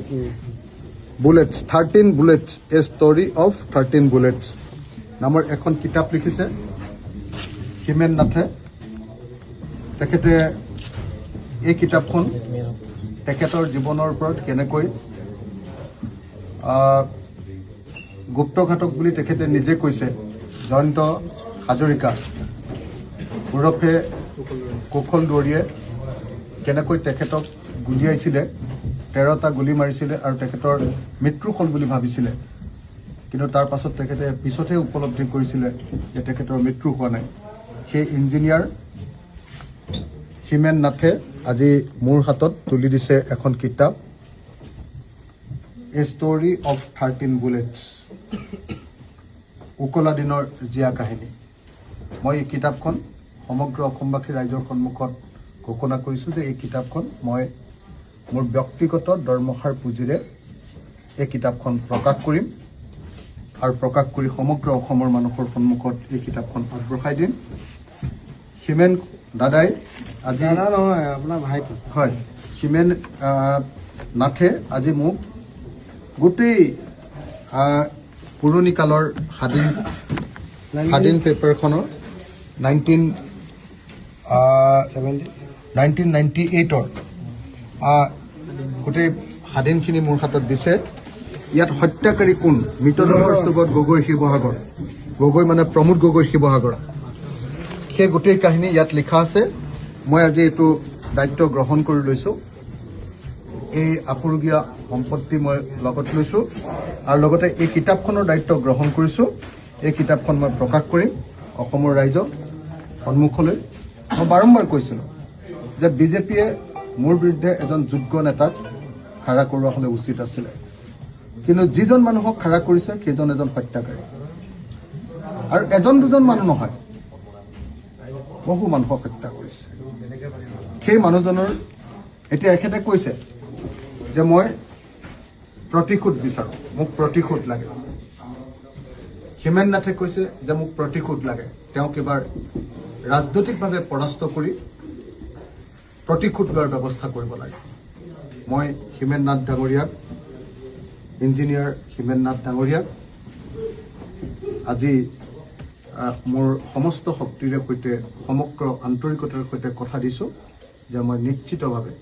bullets, 13 bullets, A story of 13 bullets নামৰ এখন কিতাপ লিখিছে হিমেন নাথে। তেখেতে এই কিতাপখন তেখেতৰ জীৱনৰ ওপৰত কেনেকৈ গুপ্তঘাতক বুলি তেখেতে নিজে কৈছে, জয়ন্ত হাজৰিকা ওৰফে কুশল দুৱৰীয়ে কেনেকৈ তেখেতক গুলিয়াইছিলে, 13টা গুলি মাৰিছিলে আৰু তেখেতৰ মৃত্যু হ'ল বুলি ভাবিছিলে, কিন্তু তাৰ পাছত তেখেতে পিছতহে উপলব্ধি কৰিছিলে যে তেখেতৰ মৃত্যু হোৱা নাই। সেই ইঞ্জিনিয়াৰ হিমেন নাথে আজি মোৰ হাতত তুলি দিছে এখন কিতাপ, এ ষ্টৰী অফ 13 বুলেটছ, উকলা দিনৰ জীয়া কাহিনী। মই এই কিতাপখন সমগ্ৰ অসমবাসী ৰাইজৰ সন্মুখত ঘোষণা কৰিছোঁ যে এই কিতাপখন মই মোৰ ব্যক্তিগত দৰমহাৰ পুঁজিৰে এই কিতাপখন প্ৰকাশ কৰিম আৰু প্ৰকাশ কৰি সমগ্ৰ অসমৰ মানুহৰ সন্মুখত এই কিতাপখন আগবঢ়াই দিম। হিমেন দাদাই আজি নহয়, আপোনাৰ ভাইটি হয়, হিমেন নাথে আজি মোক গোটেই পুৰণি কালৰ স্বাধীন পেপাৰখনৰ 1998ৰ গোটেই স্বাধীনখিনি মোৰ হাতত দিছে। ইয়াত হত্যাকাৰী কোন, মৃতদেহৰ স্তূপত গগৈ শিৱসাগৰ, গগৈ মানে প্ৰমোদ গগৈ শিৱসাগৰ, সেই গোটেই কাহিনী ইয়াত লিখা আছে। মই আজি এইটো দায়িত্ব গ্ৰহণ কৰি লৈছোঁ। এই আপুৰুগীয়া সম্পত্তি মই লগত লৈছোঁ আৰু লগতে এই কিতাপখনৰ দায়িত্ব গ্ৰহণ কৰিছোঁ। এই কিতাপখন মই প্ৰকাশ কৰিম অসমৰ ৰাইজক সন্মুখলৈ। মই বাৰম্বাৰ কৈছিলোঁ যে বিজেপিয়ে মোৰ বিৰুদ্ধে এজন যোগ্য নেতাক খাৰা কৰোৱা হ'লে উচিত আছিলে, কিন্তু যিজন মানুহক খাৰা কৰিছে সেইজন এজন হত্যাকাৰী, আৰু এজন দুজন মানুহ নহয়, বহু মানুহক হত্যা কৰিছে। সেই মানুহজনৰ এতিয়া এখেতে কৈছে যে মই প্ৰতিশোধ বিচাৰোঁ, মোক প্ৰতিশোধ লাগে। হিমেন নাথে কৈছে যে মোক প্ৰতিশোধ লাগে, তেওঁক এবাৰ ৰাজনৈতিকভাৱে পৰাস্ত কৰি প্ৰতিশোধ লোৱাৰ ব্যৱস্থা কৰিব লাগে। মই হিমেন নাথ ডাঙৰীয়াক, ইঞ্জিনিয়াৰ হিমেন নাথ ডাঙৰীয়াক আজি মোৰ সমস্ত শক্তিৰে সৈতে সমগ্ৰ আন্তৰিকতাৰ সৈতে কথা দিছোঁ যে মই নিশ্চিতভাৱে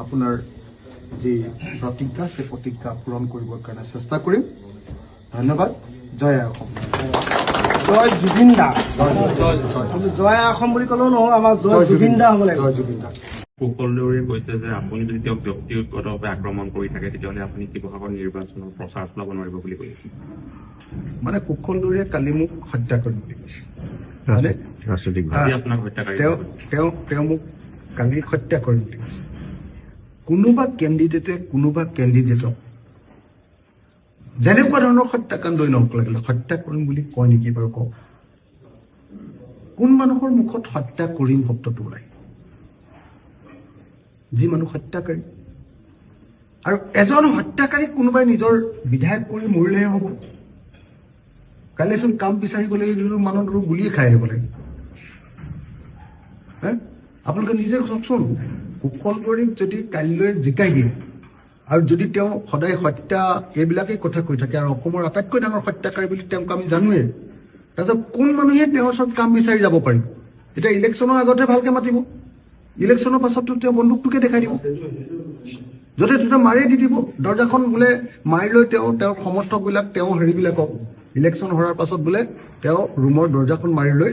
আপোনাৰ যি প্ৰতিজ্ঞা সেই প্ৰতিজ্ঞা পূৰণ কৰিবৰ কাৰণে চেষ্টা কৰিম। ধন্যবাদ। জয় আই অসম। জয় জুবিন দা। জয় আই অসম বুলি ক'লেও নহয়, আমাৰ জয় জুবিন দা হ'ব লাগিব। জয় জুবিন দা। কুশল দেউৰীয়ে কৈছে যে আপুনি যদি তেওঁক ব্যক্তিগতভাৱে আক্ৰমণ কৰি থাকে তেতিয়াহ'লে আপুনি শিৱসাগৰ নিৰ্বাচনৰ প্ৰচাৰ চলাব নোৱাৰিব বুলি কৈছে। মানে কুশল দৌৰীয়ে কালি মোক হত্যা কৰিম বুলি কৈছে। ৰাজনৈতিকভাৱে আপোনাক হত্যাকাৰী তেওঁ মোক কালি হত্যা কৰিম বুলি কৈছে। কোনোবা কেণ্ডিডেটক যেনেকুৱা ধৰণৰ হত্যাকাণ্ডই নহওক লাগিলে হত্যা কৰিম বুলি কয় নেকি বাৰু কওক? কোন মানুহৰ মুখত হত্যা কৰিম শব্দটো ওলাই? যি মানুহ হত্যাকাৰী, আৰু এজন হত্যাকাৰীক কোনোবাই নিজৰ বিধায়ক কৰি মৰিলেহে হ'ব? কাইলৈচোন কাম বিচাৰি গ'লে মানুহটো গুলিয়ে খাই আহিব লাগিব। আপোনালোকে নিজে চাওকচোন, কুশল দৌৰীক যদি কাইলৈ জিকাই দিয়ে আৰু যদি তেওঁ সদায় হত্যা এইবিলাকেই কথা কৈ থাকে আৰু অসমৰ আটাইতকৈ ডাঙৰ হত্যাকাৰী বুলি তেওঁক আমি জানোৱেই, তাৰপিছত কোন মানুহে তেওঁৰ ওচৰত কাম বিচাৰি যাব পাৰিব? এতিয়া ইলেকশ্যনৰ আগতে ভালকে মাতিব, ইলেকশ্যনৰ পাছততো তেওঁ বন্দুকটোকে দেখাই দিব, য'তে ত'তে মাৰি দি দিব। দৰ্জাখন বোলে মাৰি লৈ তেওঁৰ সমৰ্থকবিলাক, তেওঁ হেৰিবিলাকক ইলেকশ্যন হোৱাৰ পাছত বোলে তেওঁ ৰুমৰ দৰ্জাখন মাৰি লৈ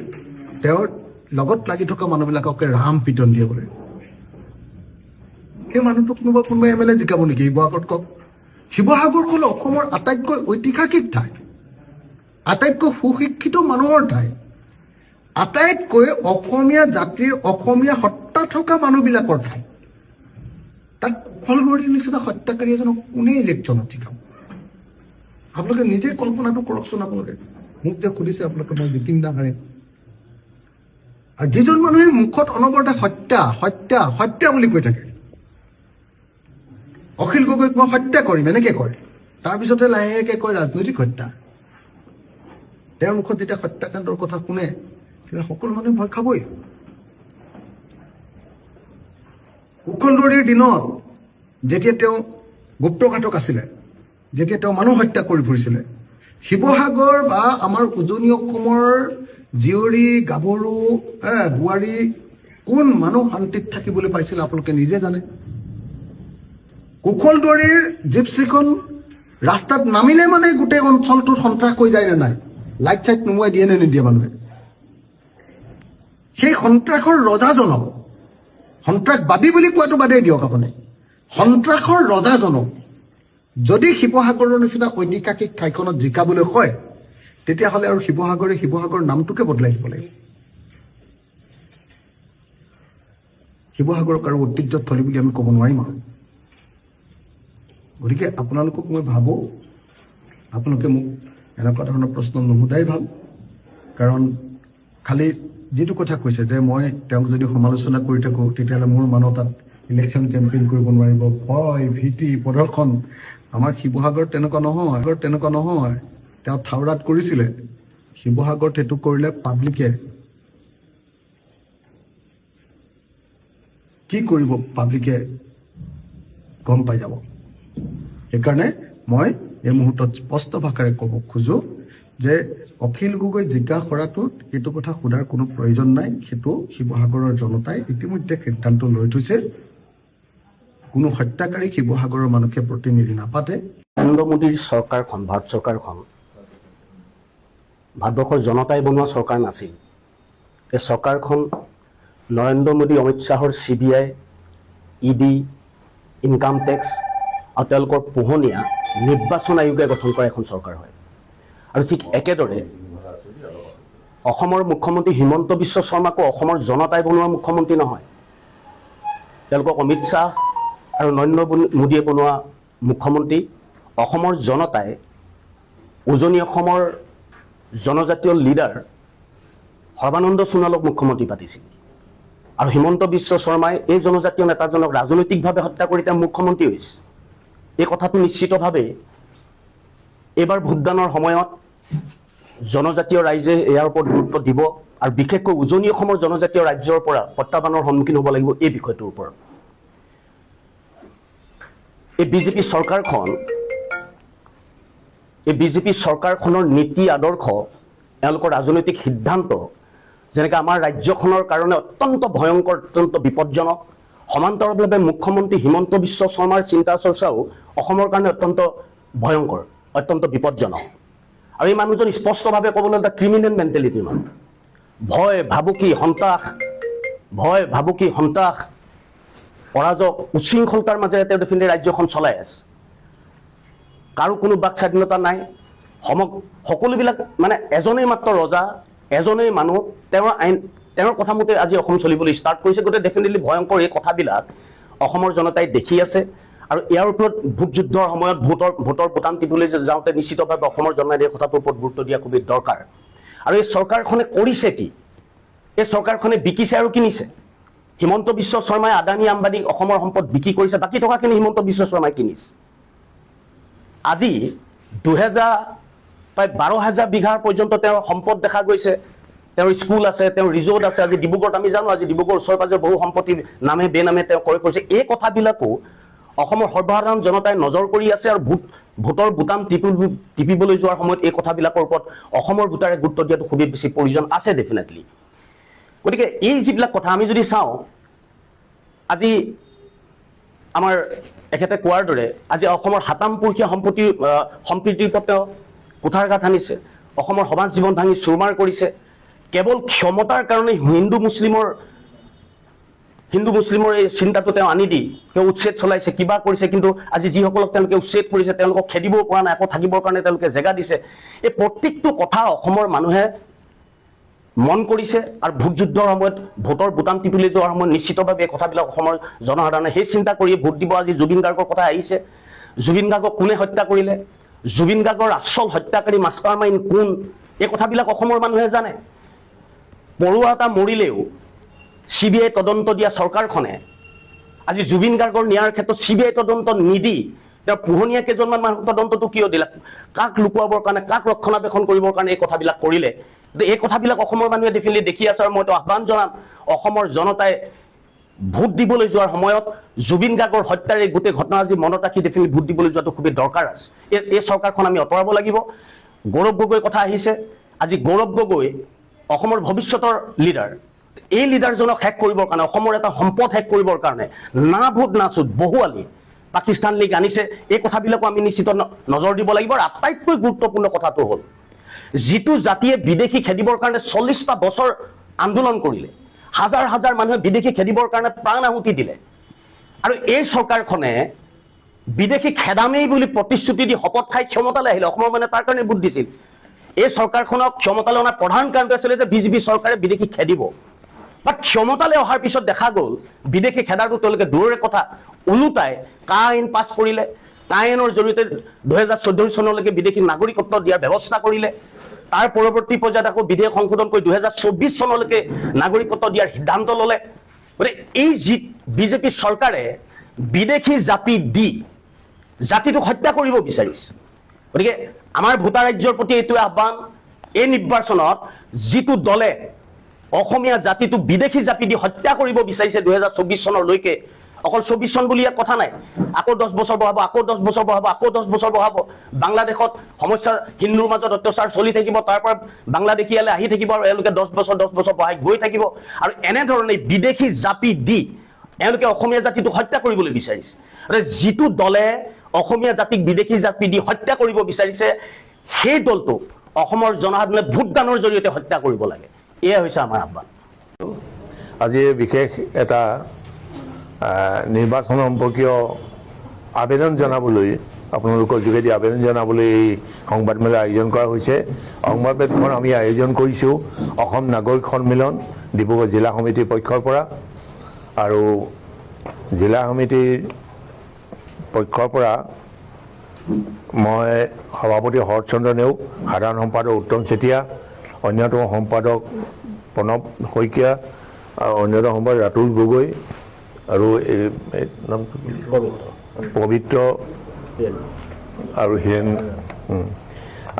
তেওঁৰ লগত লাগি থকা মানুহবিলাককে ৰাম পিটন দিয়ে বোলে। সেই মানুহটো কোনোবা MLA জিকাব নেকি শিৱসাগৰত কওক? শিৱসাগৰ হ'ল অসমৰ আটাইতকৈ ঐতিহাসিক ঠাই, আটাইতকৈ সুশিক্ষিত মানুহৰ ঠাই, আটাইতকৈ অসমীয়া জাতিৰ, অসমীয়া সত্তা থকা মানুহবিলাকৰ ঠাই। তাত কুশল দৌৰীৰ নিচিনা হত্যাকাৰী এজনক কোনে ইলেকশ্যনত জিকাব? আপোনালোকে নিজে কল্পনাটো কৰকচোন। আপোনালোকে মোক যে সুধিছে, আপোনালোকে মই জিকিম না হাৰিম? আৰু যিজন মানুহে মুখত অনবৰতে হত্যা হত্যা হত্যা বুলি কৈ থাকে, অখিল গগৈক মই হত্যা কৰিম এনেকে কয়, তাৰপিছতে লাহেকে কয় ৰাজনৈতিক হত্যা। তেওঁৰ মুখত যেতিয়া হত্যাকাণ্ডৰ কথা শুনে তেতিয়া সকলো মানুহে ভয় খাবই। কুশল দৌৰীৰ দিনত যেতিয়া তেওঁ গুপ্তঘাতক আছিলে, যেতিয়া তেওঁ মানুহ হত্যা কৰি ফুৰিছিলে, শিৱসাগৰ বা আমাৰ উজনি অসমৰ জীয়ৰী, গাভৰু, বোৱাৰী কোন মানুহ শান্তিত থাকিবলৈ পাইছিল আপোনালোকে নিজে জানে। কুশল দৌৰীৰ জিপচিখন ৰাস্তাত নামিলে মানে গোটেই অঞ্চলটোত সন্ত্ৰাস হৈ যায় নে নাই? লাইট চাইট নুমুৱাই দিয়ে নে নিদিয়ে মানুহে? সেই সন্ত্ৰাসৰ ৰজাজনক, সন্ত্ৰাসবাদী বুলি কোৱাটো বাদেই দিয়ক আপুনি, সন্ত্ৰাসৰ ৰজাজনক যদি শিৱসাগৰৰ নিচিনা ঐতিহাসিক ঠাইখনত জিকাবলৈ হয়, তেতিয়াহ'লে আৰু শিৱসাগৰ নামটোকে বদলাই দিব লাগিব। শিৱসাগৰক আৰু ঐতিহ্যস্থলী বুলি আমি ক'ব নোৱাৰিম আৰু। গতিকে আপোনালোকক মই ভাবোঁ, আপোনালোকে মোক এনেকুৱা ধৰণৰ প্ৰশ্ন নুসুধাই ভাল। কাৰণ খালি যিটো কথা কৈছে যে মই তেওঁক যদি সমালোচনা কৰি থাকোঁ তেতিয়াহ'লে মোৰ মানুহ তাত ইলেকশ্যন কেম্পেইন কৰিব নোৱাৰিব, ভয় ভীতি প্ৰদৰ্শন। আমাৰ শিৱসাগৰত তেনেকুৱা নহয়। তেওঁ থাওৰাত কৰিছিলে, শিৱসাগৰত সেইটো কৰিলে পাব্লিকে কি কৰিব পাব্লিকে গম পাই যাব। সেইকাৰণে মই এই মুহূৰ্তত স্পষ্ট ভাষাৰে ক'ব খোজো যে অখিল গগৈ জিকা কৰাটোত এইটো কথা সোধাৰ কোনো প্ৰয়োজন নাই। সেইটো শিৱসাগৰৰ জনতাই ইতিমধ্যে সিদ্ধান্ত লৈ থৈছে। কোনো হত্যাকাৰী শিৱসাগৰৰ মানুহে প্ৰতিনিধি নাপাতে। নৰেন্দ্ৰ মোদীৰ চৰকাৰখন, ভাৰত চৰকাৰখন ভাৰতবৰ্ষৰ জনতাই বনোৱা চৰকাৰ নাছিল। এই চৰকাৰখন নৰেন্দ্ৰ মোদী, অমিত শ্বাহৰ CBI, ED, ইনকাম টেক্স আৰু তেওঁলোকৰ পোহনীয়া নিৰ্বাচন আয়োগে গঠন কৰা এখন চৰকাৰ হয়। আৰু ঠিক একেদৰে অসমৰ মুখ্যমন্ত্ৰী হিমন্ত বিশ্ব শৰ্মাকো অসমৰ জনতাই বনোৱা মুখ্যমন্ত্ৰী নহয়, তেওঁলোকক অমিত শ্বাহ আৰু নৰেন্দ্ৰ মোদীয়ে বনোৱা মুখ্যমন্ত্ৰী। অসমৰ জনতাই উজনি অসমৰ জনজাতীয় লিডাৰ সৰ্বানন্দ সোণোৱালক মুখ্যমন্ত্ৰী পাতিছিল আৰু হিমন্ত বিশ্ব শৰ্মাই এই জনজাতীয় নেতাজনক ৰাজনৈতিকভাৱে হত্যা কৰি তেওঁ মুখ্যমন্ত্ৰী হৈছে। এই কথাটো নিশ্চিতভাৱে এইবাৰ ভোটদানৰ সময়ত জনজাতীয় ৰাইজে ইয়াৰ ওপৰত গুৰুত্ব দিব আৰু বিশেষকৈ উজনি অসমৰ জনজাতীয় ৰাজ্যৰ পৰা প্ৰত্যাহ্বানৰ সন্মুখীন হ'ব লাগিব এই বিষয়টোৰ ওপৰত। এই বিজেপি চৰকাৰখনৰ নীতি আদৰ্শ, এওঁলোকৰ ৰাজনৈতিক সিদ্ধান্ত যেনেকৈ আমাৰ ৰাজ্যখনৰ কাৰণে অত্যন্ত ভয়ংকৰ, অত্যন্ত বিপদজনক। সমান্তৰালভাৱে মুখ্যমন্ত্ৰী হিমন্ত বিশ্ব শৰ্মাৰ চিন্তা চৰ্চাও অসমৰ কাৰণে অত্যন্ত ভয়ংকৰ, অত্যন্ত বিপদজনক। আৰু এই মানুহজন স্পষ্টভাৱে ক'বলৈ এটা ক্ৰিমিনেল মেণ্টেলিটিৰ মানুহ। ভয় ভাবুকি সন্ত্ৰাস অৰাজক উচ্ছৃংখলতাৰ মাজেৰে তেওঁ ডেফিনেটলি ৰাজ্যখন চলাই আছে। কাৰো কোনো বাক স্বাধীনতা নাই। সকলোবিলাক মানে এজনেই মাত্ৰ ৰজা, এজনেই মানুহ, তেওঁৰ কথা মতে আজি অসম চলিবলৈ ষ্টাৰ্ট কৰিছে। গতিকে ডেফিনেটলি ভয়ংকৰ এই কথাবিলাক অসমৰ জনতাই দেখি আছে আৰু ইয়াৰ ওপৰত ভোট যুদ্ধৰ সময়ত ভোটৰ বুটাম টিপিবলৈ যাওঁতে নিশ্চিতভাৱে অসমৰ জনতাই এই কথাটোৰ ওপৰত গুৰুত্ব দিয়া খুবেই দৰকাৰ। আৰু এই চৰকাৰখনে কৰিছে কি? এই চৰকাৰখনে বিকিছে আৰু কিনিছে। হিমন্ত বিশ্ব শৰ্মাই আদানী আম্বানীক অসমৰ সম্পদ বিক্ৰী কৰিছে, বাকী টকাখিনি হিমন্ত বিশ্ব শৰ্মাই কিনিছে। আজি প্ৰায় 12,000 বিঘাৰ পৰ্যন্ত তেওঁৰ সম্পদ দেখা গৈছে। তেওঁৰ স্কুল আছে, তেওঁৰ ৰিজৰ্ট আছে। আজি ডিব্ৰুগড়ত আমি জানো, আজি ডিব্ৰুগড় ওচৰে পাজৰে বহু সম্পত্তি নামে বেনামে তেওঁ ক্ৰয় কৰিছে। এই কথাবিলাকো অসমৰ সৰ্বসাধাৰণ জনতাই নজৰ কৰি আছে আৰু ভোটৰ বুটাম টিপিবলৈ যোৱাৰ সময়ত এই কথাবিলাকৰ ওপৰত অসমৰ ভোটাৰে গুৰুত্ব দিয়াটো খুবেই বেছি প্ৰয়োজন আছে ডেফিনেটলি। গতিকে এই যিবিলাক কথা আমি যদি চাওঁ, আজি আমাৰ এখেতে কোৱাৰ দৰে আজি অসমৰ হাতামপুৰুষীয়া সম্প্ৰীতিৰ ওপৰত তেওঁ কুঠাৰঘাত আনিছে, অসমৰ সমাজ জীৱন ভাঙি চুৰমাৰ কৰিছে। কেৱল ক্ষমতাৰ কাৰণে হিন্দু মুছলিমৰ এই চিন্তাটো তেওঁ আনি দি তেওঁ উচ্ছেদ চলাইছে, কিবা কৰিছে। কিন্তু আজি যিসকলক তেওঁলোকে উচ্ছেদ কৰিছে তেওঁলোকক খেদিব পৰা নাই, আকৌ থাকিবৰ কাৰণে তেওঁলোকে জেগা দিছে। এই প্ৰত্যেকটো কথা অসমৰ মানুহে মন কৰিছে আৰু ভোট যুদ্ধৰ সময়ত ভোটৰ বুটাম টিপিলৈ যোৱাৰ সময়ত নিশ্চিতভাৱে এই কথাবিলাক অসমৰ জনসাধাৰণে সেই চিন্তা কৰিয়ে ভোট দিব। আজি জুবিন গাৰ্গৰ কথা আহিছে, জুবিন গাৰ্গক কোনে হত্যা কৰিলে, জুবিন গাৰ্গৰ আচল হত্যাকাৰী মাষ্টাৰ মাইণ্ড কোন, এই কথাবিলাক অসমৰ মানুহে জানে। পৰুৱা এটা মৰিলেও CBI তদন্ত দিয়া চৰকাৰখনে আজি জুবিন গাৰ্গৰ ন্যায়ৰ ক্ষেত্ৰত CBI তদন্ত নিদি তেওঁ পোহনীয়া কেইজনমান মানুহক তদন্তটো কিয় দিলে? কাক লুকুৱাবৰ কাৰণে, কাক ৰক্ষণাবেক্ষণ কৰিবৰ কাৰণে এই কথাবিলাক কৰিলে? এই কথাবিলাক অসমৰ মানুহে ডেফিনেটলি দেখি আছে। আৰু মইতো আহ্বান জনাম অসমৰ জনতাই ভোট দিবলৈ যোৱাৰ সময়ত জুবিন গাৰ্গৰ হত্যাৰ এই গোটেই ঘটনা আজি মনত ৰাখি ডেফিনেটলি ভোট দিবলৈ যোৱাটো খুবেই দৰকাৰ আছে। এই চৰকাৰখন আমি আঁতৰাব লাগিব। গৌৰৱ গগৈৰ কথা আহিছে, আজি গৌৰৱ গগৈ অসমৰ ভৱিষ্যতৰ লিডাৰ। এই লিডাৰজনক শেষ কৰিবৰ কাৰণে, অসমৰ এটা সম্পদ শেষ কৰিবৰ কাৰণে না ভোট না চুট বহুৱালি পাকিস্তান লীগ আনিছে। এই কথাবিলাকো আমি নিশ্চিত নজৰ দিব লাগিব। আৰু আটাইতকৈ গুৰুত্বপূৰ্ণ কথাটো হ'ল যিটো জাতিয়ে বিদেশী খেদিবৰ কাৰণে 40টা বছৰ আন্দোলন কৰিলে, হাজাৰ হাজাৰ মানুহে বিদেশী খেদিবৰ কাৰণে প্ৰাণ আহুতি দিলে, আৰু এই চৰকাৰখনে বিদেশী খেদামেই বুলি প্ৰতিশ্ৰুতি দি শপত খাই ক্ষমতালৈ আহিলে। অসমৰ মানে তাৰ কাৰণে ভোট দিছিল। এই চৰকাৰখনক ক্ষমতালৈ অনাৰ প্ৰধান কাৰণটো আছিলে যে বিজেপি চৰকাৰে বিদেশী খেদিব। বাট ক্ষমতালৈ অহাৰ পিছত দেখা গ'ল বিদেশী খেদাৰটো তেওঁলোকে দূৰৰে কথা, ওলোটাই কা আইন পাছ কৰিলে। কা আইনৰ জৰিয়তে 2014 চনলৈকে বিদেশী নাগৰিকত্ব দিয়াৰ ব্যৱস্থা কৰিলে। তাৰ পৰৱৰ্তী পৰ্যায়ত আকৌ বিধেয়ক সংশোধন কৰি 2024 চনলৈকে নাগৰিকত্ব দিয়াৰ সিদ্ধান্ত ল'লে। গতিকে এই যি বিজেপি চৰকাৰে বিদেশী জাপি দি জাতিটোক হত্যা কৰিব বিচাৰিছে। গতিকে আমাৰ ভোটাৰ ৰাজ্যৰ প্ৰতি এইটোৱে আহ্বান, এই নিৰ্বাচনত যিটো দলে অসমীয়া জাতিটো বিদেশী জাপি দি হত্যা কৰিব বিচাৰিছে 2024 চনলৈকে, অকল 24 চন বুলি ইয়াত কথা নাই, আকৌ 10 বছৰ বঢ়াব, আকৌ 10 বছৰ বঢ়াব, আকৌ 10 বছৰ বঢ়াব। বাংলাদেশত সমস্যা, হিন্দুৰ মাজত অত্যাচাৰ চলি থাকিব, তাৰ পৰা বাংলাদেশীয়ালে আহি থাকিব আৰু এওঁলোকে 10 বছৰ বঢ়াই গৈ থাকিব। আৰু এনেধৰণে বিদেশী জাপি দি এওঁলোকে অসমীয়া জাতিটোক হত্যা কৰিবলৈ বিচাৰিছে। যিটো দলে অসমীয়া জাতিক বিদেশী জাপি দি হত্যা কৰিব বিচাৰিছে সেই দলটোক অসমৰ জনসাধাৰণে ভোটদানৰ জৰিয়তে হত্যা কৰিব লাগে। এয়া হৈছে আমাৰ আহ্বান। আজি বিশেষ এটা নিৰ্বাচন সম্পৰ্কীয় আবেদন জনাবলৈ, আপোনালোকৰ যোগেদি আবেদন জনাবলৈ এই সংবাদমেলৰ আয়োজন কৰা হৈছে। সংবাদমেলখন আমি আয়োজন কৰিছোঁ অসম নাগৰিক সন্মিলন ডিব্ৰুগড় জিলা সমিতিৰ পক্ষৰ পৰা, আৰু জিলা সমিতিৰ পক্ষৰ পৰা মই সভাপতি শৰৎ চন্দ্ৰ নেওগ, সাধাৰণ সম্পাদক উত্তম চেতিয়া, অন্যতম সম্পাদক প্ৰণৱ শইকীয়া আৰু অন্যতম সম্পাদক ৰাতুল গগৈ আৰু এই নামটো পবিত্ৰ আৰু হীৰেণ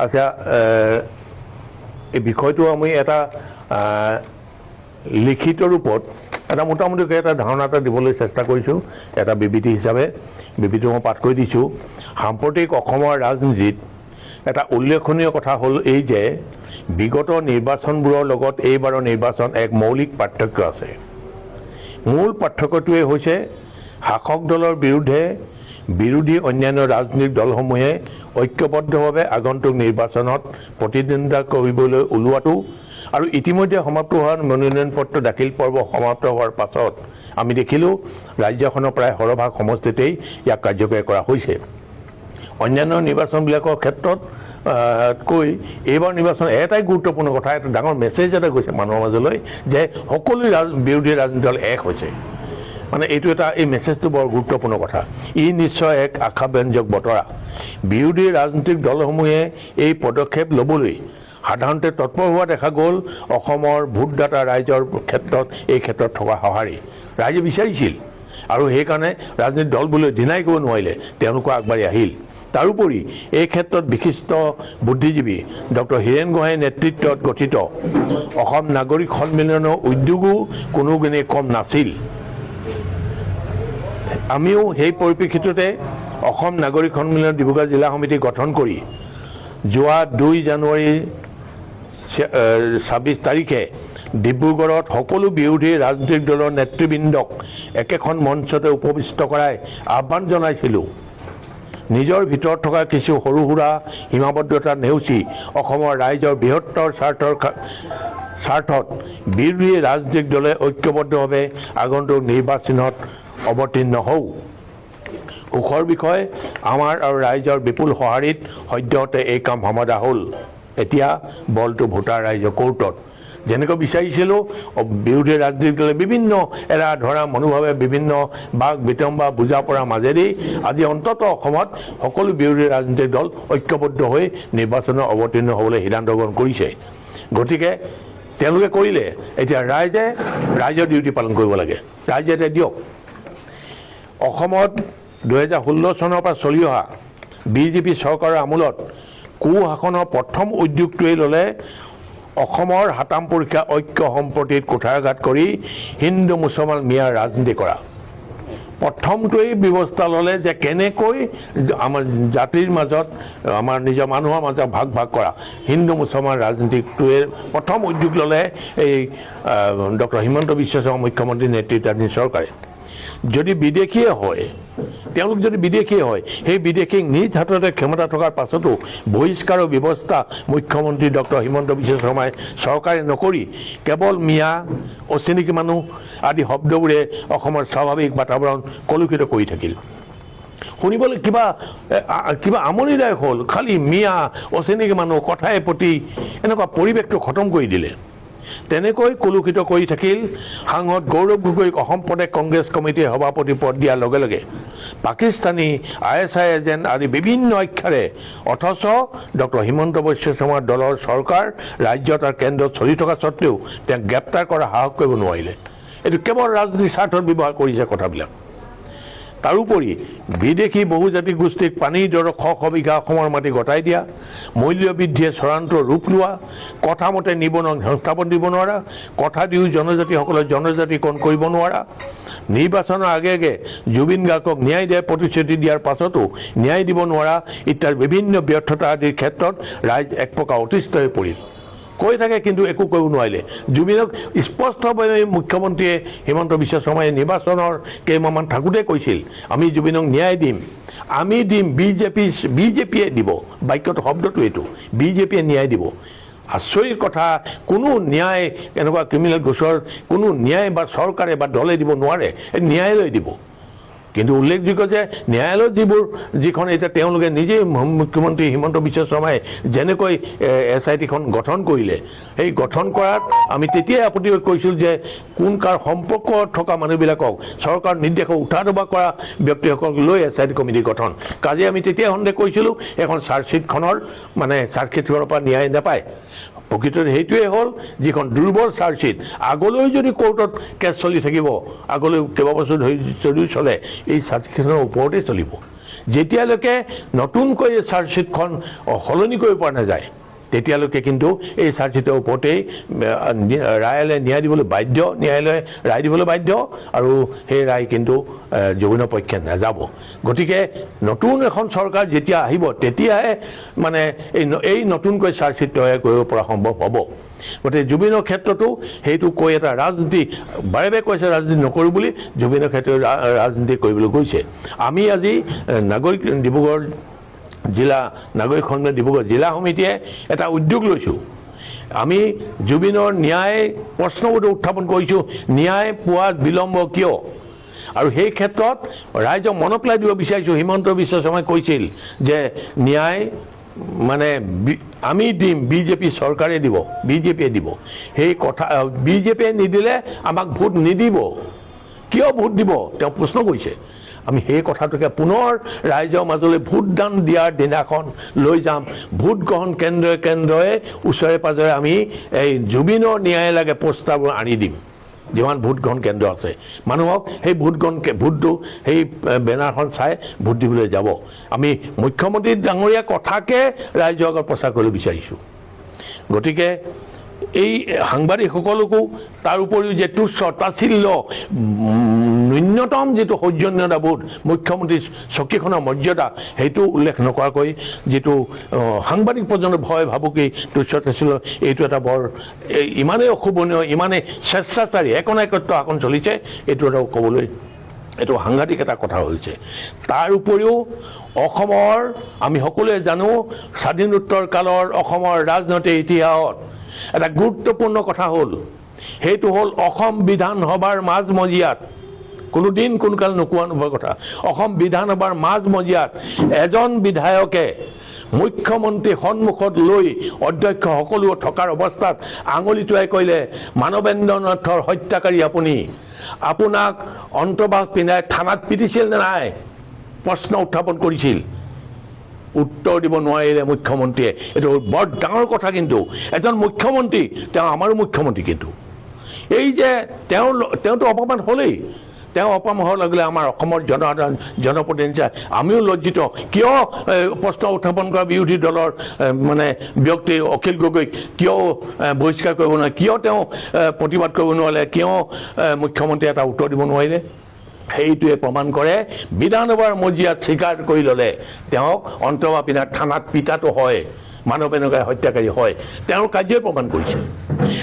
আচ্ছা এই বিষয়টো আমি এটা লিখিত ৰূপত এটা মোটামুটিকৈ এটা ধাৰণা এটা দিবলৈ চেষ্টা কৰিছোঁ এটা বিবৃতি হিচাপে বিবৃতি মই পাঠ কৰি দিছোঁ সাম্প্ৰতিক অসমৰ ৰাজনীতিত এটা উল্লেখনীয় কথা হ'ল এই যে বিগত নিৰ্বাচনবোৰৰ লগত এইবাৰৰ নিৰ্বাচন এক মৌলিক পাৰ্থক্য আছে মূল পাৰ্থক্যটোৱে হৈছে শাসক দলৰ বিৰুদ্ধে বিৰোধী অন্যান্য ৰাজনৈতিক দলসমূহে ঐক্যবদ্ধভাৱে আগন্তুক নিৰ্বাচনত প্ৰতিদ্বন্দ্বিতা কৰিবলৈ ওলোৱাটো আৰু ইতিমধ্যে সমাপ্ত হোৱা মনোনয়ন পত্ৰ দাখিল পৰ্ব সমাপ্ত হোৱাৰ পাছত আমি দেখিলোঁ ৰাজ্যখনৰ প্ৰায় সৰহভাগ সমষ্টিতেই ইয়াক কাৰ্যকৰী কৰা হৈছে অন্যান্য নিৰ্বাচনবিলাকৰ ক্ষেত্ৰত কৈ এইবাৰ নিৰ্বাচন এটাই গুৰুত্বপূৰ্ণ কথা এটা ডাঙৰ মেছেজ এটা গৈছে মানুহৰ মাজলৈ যে সকলো বিৰোধী ৰাজনৈতিক দল এক হৈছে মানে এইটো এটা এই মেছেজটো বৰ গুৰুত্বপূৰ্ণ কথা ই নিশ্চয় এক আশাব্যঞ্জক বতৰা বিৰোধী ৰাজনৈতিক দলসমূহে এই পদক্ষেপ ল'বলৈ সাধাৰণতে তৎপৰ হোৱা দেখা গ'ল অসমৰ ভোটদাতা ৰাইজৰ ক্ষেত্ৰত এই ক্ষেত্ৰত থকা সঁহাৰি ৰাইজে বিচাৰিছিল আৰু সেইকাৰণে ৰাজনৈতিক দলবোৰে ডিনাই কৰিব নোৱাৰিলে তেওঁলোকো আগবাঢ়ি আহিল তাৰোপৰি এই ক্ষেত্ৰত বিশিষ্ট বুদ্ধিজীৱী ডক্টৰ হীৰেণ গোহাঁইৰ নেতৃত্বত গঠিত অসম নাগৰিক সন্মিলনৰ উদ্যোগো কোনো গুণে কম নাছিল আমিও সেই পৰিপ্ৰেক্ষিততে অসম নাগৰিক সন্মিলন ডিব্ৰুগড় জিলা সমিতি গঠন কৰি যোৱা 2 জানুৱাৰী 26 তাৰিখে ডিব্ৰুগড়ত সকলো বিৰোধী ৰাজনৈতিক দলৰ নেতৃবৃন্দক একেখন মঞ্চতে উপবিষ্ট কৰাই আহ্বান জনাইছিলোঁ নিজৰ ভিতৰত থকা কিছু সৰু সুৰা সীমাবদ্ধতা নেওচি অসমৰ ৰাইজৰ বৃহত্তৰ স্বাৰ্থত বিৰোধী ৰাজনৈতিক দলে ঐক্যবদ্ধভাৱে আগন্তুক নিৰ্বাচনত অৱতীৰ্ণ হওঁ সুখৰ বিষয় আমাৰ আৰু ৰাইজৰ বিপুল সঁহাৰিত সদ্যহতে এই কাম সমাধা হ'ল এতিয়া বলটো ভোটাৰ ৰাইজৰ কোৰ্টত যেনেকৈ বিচাৰিছিলোঁ বিৰোধী ৰাজনৈতিক দলে বিভিন্ন এৰা ধৰা মনোভাৱে বিভিন্ন বাক বিতম্বা বুজা পৰাৰ মাজেদি আজি অন্তত অসমত সকলো বিৰোধী ৰাজনৈতিক দল ঐক্যবদ্ধ হৈ নিৰ্বাচনত অৱতীৰ্ণ হ'বলৈ সিদ্ধান্ত গ্ৰহণ কৰিছে গতিকে তেওঁলোকে কৰিলে এতিয়া ৰাইজৰ ডিউটি পালন কৰিব লাগে ৰাইজে এতিয়া দিয়ক অসমত 2016 চনৰ পৰা চলি অহা বিজেপি চৰকাৰৰ আমোলত কুশাসনৰ প্ৰথম উদ্যোগটোৱে ল'লে অসমৰ হাতাম পৰীক্ষা ঐক্য সম্প্ৰতিত কুঠাৰঘাত কৰি হিন্দু মুছলমান মিয়াৰ ৰাজনীতি কৰা প্ৰথমটোৱেই ব্যৱস্থা ল'লে যে কেনেকৈ আমাৰ জাতিৰ মাজত আমাৰ নিজৰ মানুহৰ মাজত ভাগ কৰা হিন্দু মুছলমান ৰাজনীতিটোৱে প্ৰথম উদ্যোগ ল'লে এই ডক্টৰ হিমন্ত বিশ্ব শৰ্মা মুখ্যমন্ত্ৰী নেতৃত্বাধীন চৰকাৰে যদি বিদেশীয়ে হয় তেওঁলোক যদি বিদেশীয়ে হয় সেই বিদেশীক নিজ হাততে ক্ষমতা থকাৰ পাছতো বহিষ্কাৰৰ ব্যৱস্থা মুখ্যমন্ত্ৰী ডক্টৰ হিমন্ত বিশ্ব শৰ্মাই চৰকাৰে নকৰি কেৱল মিয়া অচিনাকি মানুহ আদি শব্দবোৰে অসমৰ স্বাভাৱিক বাতাবৰণ কলুষিত কৰি থাকিল শুনিবলৈ কিবা আমনিদায়ক হ'ল খালি মিয়া অচিনাকি মানুহ কথাই প্ৰতি এনেকুৱা পৰিৱেশটো খতম কৰি দিলে তেনেকৈ কলুষিত কৰি থাকিল সাংসদ গৌৰৱ গগৈক অসম প্ৰদেশ কংগ্ৰেছ কমিটিৰ সভাপতি পদ দিয়াৰ লগে লগে পাকিস্তানী ISI এজেণ্ট আদি বিভিন্ন আখ্যাৰে অথচ ডক্টৰ হিমন্ত বিশ্ব শৰ্মাৰ দলৰ চৰকাৰ ৰাজ্যত আৰু কেন্দ্ৰত চলি থকা স্বত্তেও তেওঁক গ্ৰেপ্তাৰ কৰা সাহস কৰিব নোৱাৰিলে এইটো কেৱল ৰাজনীতিৰ স্বাৰ্থত ব্যৱহাৰ কৰিছে কথাবিলাক তাৰোপৰি বিদেশী বহুজাতি গোষ্ঠীক পানীৰ দৰৰ শ বিঘা অসমৰ মাটি গতাই দিয়া মূল্য বৃদ্ধিয়ে চূড়ান্ত ৰূপ লোৱা কথামতে নিবনুৱাক সংস্থাপন দিব নোৱাৰা কথা দিও জনজাতিসকলৰ জনজাতিকৰণ কৰিব নোৱাৰা নিৰ্বাচনৰ আগে জুবিন গাৰ্গক ন্যায় দিয়াৰ প্ৰতিশ্ৰুতি দিয়াৰ পাছতো ন্যায় দিব নোৱাৰা ইত্যাদি বিভিন্ন ব্যৰ্থতা আদিৰ ক্ষেত্ৰত ৰাইজ এক প্ৰকাৰ অতিষ্ঠ হৈ পৰিল কৈ থাকে কিন্তু একো কৰিব নোৱাৰিলে জুবিনক স্পষ্টভাৱে মুখ্যমন্ত্ৰীয়ে হিমন্ত বিশ্ব শৰ্মাই নিৰ্বাচনৰ কেইমাহমান থাকোঁতে কৈছিল আমি জুবিনক ন্যায় দিম আমি দিম বিজেপিয়ে দিব বাক্যটো শব্দটো এইটো বিজেপিয়ে ন্যায় দিব আচৰিত কথা কোনো ন্যায় এনেকুৱা ক্ৰিমিনেল গোচৰ কোনো ন্যায় বা চৰকাৰে বা দলে দিব নোৱাৰে ন্যায়ালয়ে দিব কিন্তু উল্লেখযোগ্য যে ন্যায়ালয়ত যিখন এতিয়া তেওঁলোকে নিজেই মুখ্যমন্ত্ৰী হিমন্ত বিশ্ব শৰ্মাই যেনেকৈ SITখন গঠন কৰিলে সেই গঠন কৰাত আমি তেতিয়াই আপত্তি কৰিছিলোঁ যে কোন কাৰ সম্পৰ্ক থকা মানুহবিলাকক চৰকাৰ নিৰ্দেশক উঠা দবা কৰা ব্যক্তিসকলক লৈ SIT কমিটি গঠন কাজে আমি তেতিয়াই সন্দেহ কৰিছিলোঁ এখন চাৰ্জশ্বিটখনৰ পৰা ন্যায় নাপায় প্ৰকৃততে সেইটোৱে হ'ল যিখন দুৰ্বল চাৰ্জশ্বীট আগলৈ যদি কোৰ্টত কেছ চলি থাকিব আগলৈ কেইবাবছৰ ধৰি যদিও চলে এই চাৰ্জশ্বীটখনৰ ওপৰতে চলিব যেতিয়ালৈকে নতুনকৈ এই চাৰ্জশ্বীটখন সলনি কৰিব পৰা নাযায় তেতিয়ালৈকে কিন্তু এই চাৰ্জশ্বীটৰ ওপৰতেই ৰায়ালে ন্যায় দিবলৈ বাধ্য ন্যায়ালয়ে ৰায় দিবলৈ বাধ্য আৰু সেই ৰায় কিন্তু জুবিনৰ পক্ষে নাযাব গতিকে নতুন এখন চৰকাৰ যেতিয়া আহিব তেতিয়াহে মানে এই নতুনকৈ চাৰ্জশ্বীট তৈয়াৰ কৰিব পৰা সম্ভৱ হ'ব গতিকে জুবিনৰ ক্ষেত্ৰতো সেইটো কৈ এটা ৰাজনীতি বাৰে বাৰে কৈছে ৰাজনীতি নকৰোঁ বুলি জুবিনৰ ক্ষেত্ৰত ৰাজনীতি কৰিবলৈ গৈছে আমি আজি নাগৰিক ডিব্ৰুগড় জিলা নাগৰিক সন্মিলন ডিব্ৰুগড় জিলা সমিতিয়ে এটা উদ্যোগ লৈছোঁ আমি জুবিনৰ ন্যায় প্ৰশ্নবোধ উত্থাপন কৰিছোঁ ন্যায় পোৱাত বিলম্ব কিয় আৰু সেই ক্ষেত্ৰত ৰাইজক মনত পেলাই দিব বিচাৰিছোঁ হিমন্ত বিশ্ব শৰ্মাই কৈছিল যে ন্যায় মানে আমি দিম বিজেপি চৰকাৰে দিব বিজেপিয়ে দিব সেই কথা বিজেপিয়ে নিদিলে আমাক ভোট নিদিব কিয় ভোট দিব তেওঁ প্ৰশ্ন কৰিছে আমি সেই কথাটোকে পুনৰ ৰাইজৰ মাজলৈ ভোটদান দিয়াৰ দিনাখন লৈ যাম ভোট গ্ৰহণ কেন্দ্ৰই কেন্দ্ৰই ওচৰে পাজৰে আমি এই জুবিনৰ ন্যায় লাগে প্ৰস্তাৱবোৰ আনি দিম যিমান ভোট গ্ৰহণ কেন্দ্ৰ আছে মানুহক সেই ভোটটো সেই বেনাৰখন চাই ভোট দিবলৈ যাব আমি মুখ্যমন্ত্ৰী ডাঙৰীয়া কথাকে ৰাইজৰ আগত প্ৰচাৰ কৰিব বিচাৰিছোঁ গতিকে এই সাংবাদিকসকলকো তাৰ উপৰিও যে তুচ্ছ তাচ্ছিল্য ন্যূনতম যিটো সৌজন্যতাবোধ মুখ্যমন্ত্ৰী চকীখনৰ মৰ্যাদা সেইটো উল্লেখ নকৰাকৈ যিটো সাংবাদিক পৰ্যন্ত ভয় ভাবুকি তুচ্ছ তাচ্ছিল্য এইটো এটা বৰ ইমানেই অশোভনীয় ইমানেই স্বেচ্ছাচাৰী একনায়কত্ব শাসন চলিছে এইটো এটা ক'বলৈ এইটো সাংঘাতিক এটা কথা হৈছে তাৰ উপৰিও অসমৰ আমি সকলোৱে জানো স্বাধীনোত্তৰ কালৰ অসমৰ ৰাজনৈতিক ইতিহাসত এটা গুৰুত্বপূৰ্ণ কথা হ'ল সেইটো হ'ল অসম বিধানসভাৰ মাজমজিয়াত কোনোদিন কোনোকাল নোকোৱা নোপোৱা কথা অসম বিধানসভাৰ মাজমজিয়াত এজন বিধায়কে মুখ্যমন্ত্ৰী সন্মুখত লৈ অধ্যক্ষ সকলো থকাৰ অৱস্থাত আঙুলিটোৱাই কৈলে মানৱেন্দ্ৰ নাথৰ হত্যাকাৰী আপুনি আপোনাক অন্তৰ্বাস পিন্ধাই থানাত পিটিছিল নে নাই প্ৰশ্ন উত্থাপন কৰিছিল উত্তৰ দিব নোৱাৰিলে মুখ্যমন্ত্ৰীয়ে এইটো বৰ ডাঙৰ কথা কিন্তু এজন মুখ্যমন্ত্ৰী তেওঁ আমাৰো মুখ্যমন্ত্ৰী কিন্তু এই যে তেওঁতো অপমান হ'লেই তেওঁ অপমান হোৱাৰ লগে লগে আমাৰ অসমৰ জনসাধাৰণ জনপ্ৰতিনিধি আমিও লজ্জিত কিয় প্ৰশ্ন উত্থাপন কৰা বিৰোধী দলৰ মানে ব্যক্তি অখিল গগৈক কিয় বহিষ্কাৰ কৰিব নোৱাৰে কিয় তেওঁ প্ৰতিবাদ কৰিব নোৱাৰিলে কিয় মুখ্যমন্ত্ৰীয়ে এটা উত্তৰ দিব নোৱাৰিলে সেইটোৱে প্ৰমাণ কৰে বিধানসভাৰ মজিয়াত স্বীকাৰ কৰি ল'লে তেওঁক অন্তৰ্বাস পিন্ধাই থানাত পিটাটো হয় মানৱেন্দ্ৰ হত্যাকাৰী হয় তেওঁৰ কাৰ্যই প্ৰমাণ কৰিছে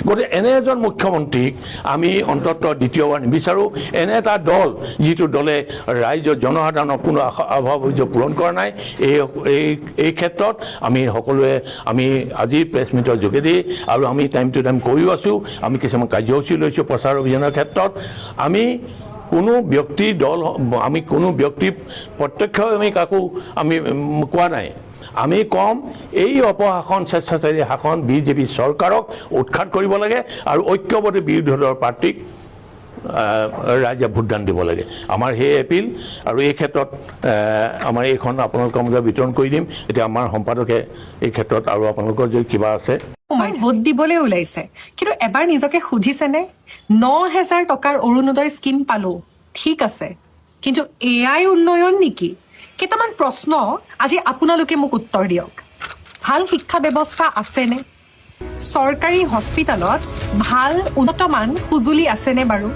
গতিকে এনে এজন মুখ্যমন্ত্ৰীক আমি অন্ততঃ দ্বিতীয়বাৰ নিবিচাৰোঁ এনে এটা দল যিটো দলে ৰাইজৰ জনসাধাৰণৰ কোনো অভাৱ অভিযোগ পূৰণ কৰা নাই এই ক্ষেত্ৰত আমি সকলোৱে আমি আজি প্ৰেছ মিটৰ যোগেদি আৰু আমি টাইম টু টাইম কৰিও আছোঁ আমি কিছুমান কাৰ্যসূচী লৈছোঁ প্ৰচাৰ অভিযানৰ ক্ষেত্ৰত আমি কোনো ব্যক্তি দল আমি কোনো ব্যক্তি প্ৰত্যক্ষভাৱে আমি কাকো আমি কোৱা নাই আমি কম এই অপশাসন স্বেচ্ছাচাৰী শাসন বিজেপি চৰকাৰক উৎখাত কৰিব লাগে আৰু ঐক্যবদ্ধ বিৰোধী দলৰ প্ৰাৰ্থীক ৰাইজে ভোটদান দিব লাগে আমাৰ সেই এপিল আৰু এই ক্ষেত্ৰত আমাৰ এইখন আপোনালোকৰ মাজত বিতৰণ কৰি দিম এতিয়া আমাৰ সম্পাদকে এই ক্ষেত্ৰত আৰু আপোনালোকৰ যদি কিবা আছে ভোট দিবলৈ ওলাইছে কিন্তু এবাৰ নিজকে সুধিছেনে ৯,০০০ টকাৰ অৰুণোদয় স্কিম পালো ঠিক আছে কিন্তু এয়াই উন্নয়ন নেকি কেইটামান প্ৰশ্ন আজি আপোনালোকে মোক উত্তৰ দিয়ক ভাল শিক্ষা ব্যৱস্থা আছেনে চৰকাৰী হস্পিটেলত ভাল উন্নতমান সঁজুলি আছেনে বাৰু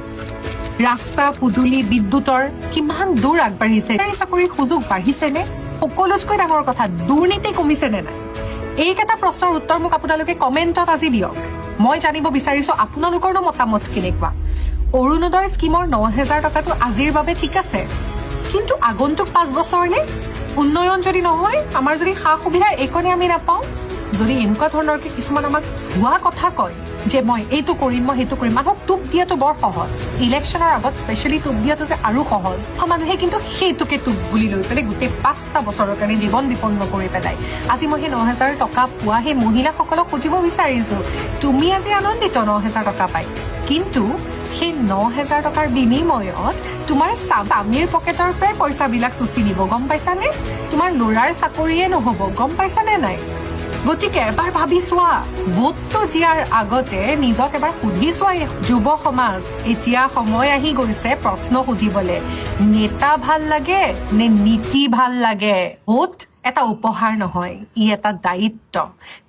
ৰাস্তা পদূলি বিদ্যুতৰ কিমান দূৰ আগবাঢ়িছে চাকৰিৰ সুযোগ বাঢ়িছেনে সকলোতকৈ ডাঙৰ কথা দুৰ্নীতি কমিছেনে নাই এইকেইটা প্ৰশ্নৰ উত্তৰ মোক আপোনালোকে কমেণ্টত আজি দিয়ক মই জানিব বিচাৰিছো আপোনালোকৰনো মতামত কেনেকুৱা অৰুণোদয় স্কিমৰ ৯,০০০ টকাটো আজিৰ বাবে ঠিক আছে কিন্তু আগন্তুক ৫ বছৰলে উন্নয়ন যদি নহয় আমাৰ যদি সা সুবিধা এইকণে আমি নাপাওঁ যদি এনেকুৱা ধৰণৰ কিছুমান আমাক ভুৱা কথা কয় যে মই এইটো কৰিম মই সেইটো কৰিম মানুহক টোপ দিয়াটো বৰ সহজ ইলেকশ্যনৰ আগত স্পেচিয়েলি টোপ দিয়াটো যে আৰু সহজ মানুহে কিন্তু সেইটোকে টোপ বুলি লৈ পেলাই গোটেই ৫টা বছৰৰ কাৰণে জীৱন বিপন্ন কৰি পেলাই আজি মই সেই ৯,০০০ টকা পোৱা সেই মহিলাসকলক সুধিব বিচাৰিছো তুমি আজি আনন্দিত ৯,০০০ টকা পাই কিন্তু সেই ৯,০০০ টকাৰ বিনিময়ত তোমাৰ স্বামীৰ পকেটৰ পৰাই পইচাবিলাক চুচি নিব গম পাইছানে তোমাৰ ল'ৰাৰ চাকৰিয়ে নহ'ব গম পাইছানে নাই গতিকে এবাৰ ভাবি চোৱা, ভোটটো দিয়াৰ আগতে নিজক এবাৰ সুধি চোৱা। যুৱ সমাজ, এতিয়া সময় আহি গৈছে প্ৰশ্ন সুধিবলৈ, নেতা ভাল লাগে নে নীতি ভাল লাগে? ভোট এটা উপহাৰ নহয়, ই এটা দায়িত্ব।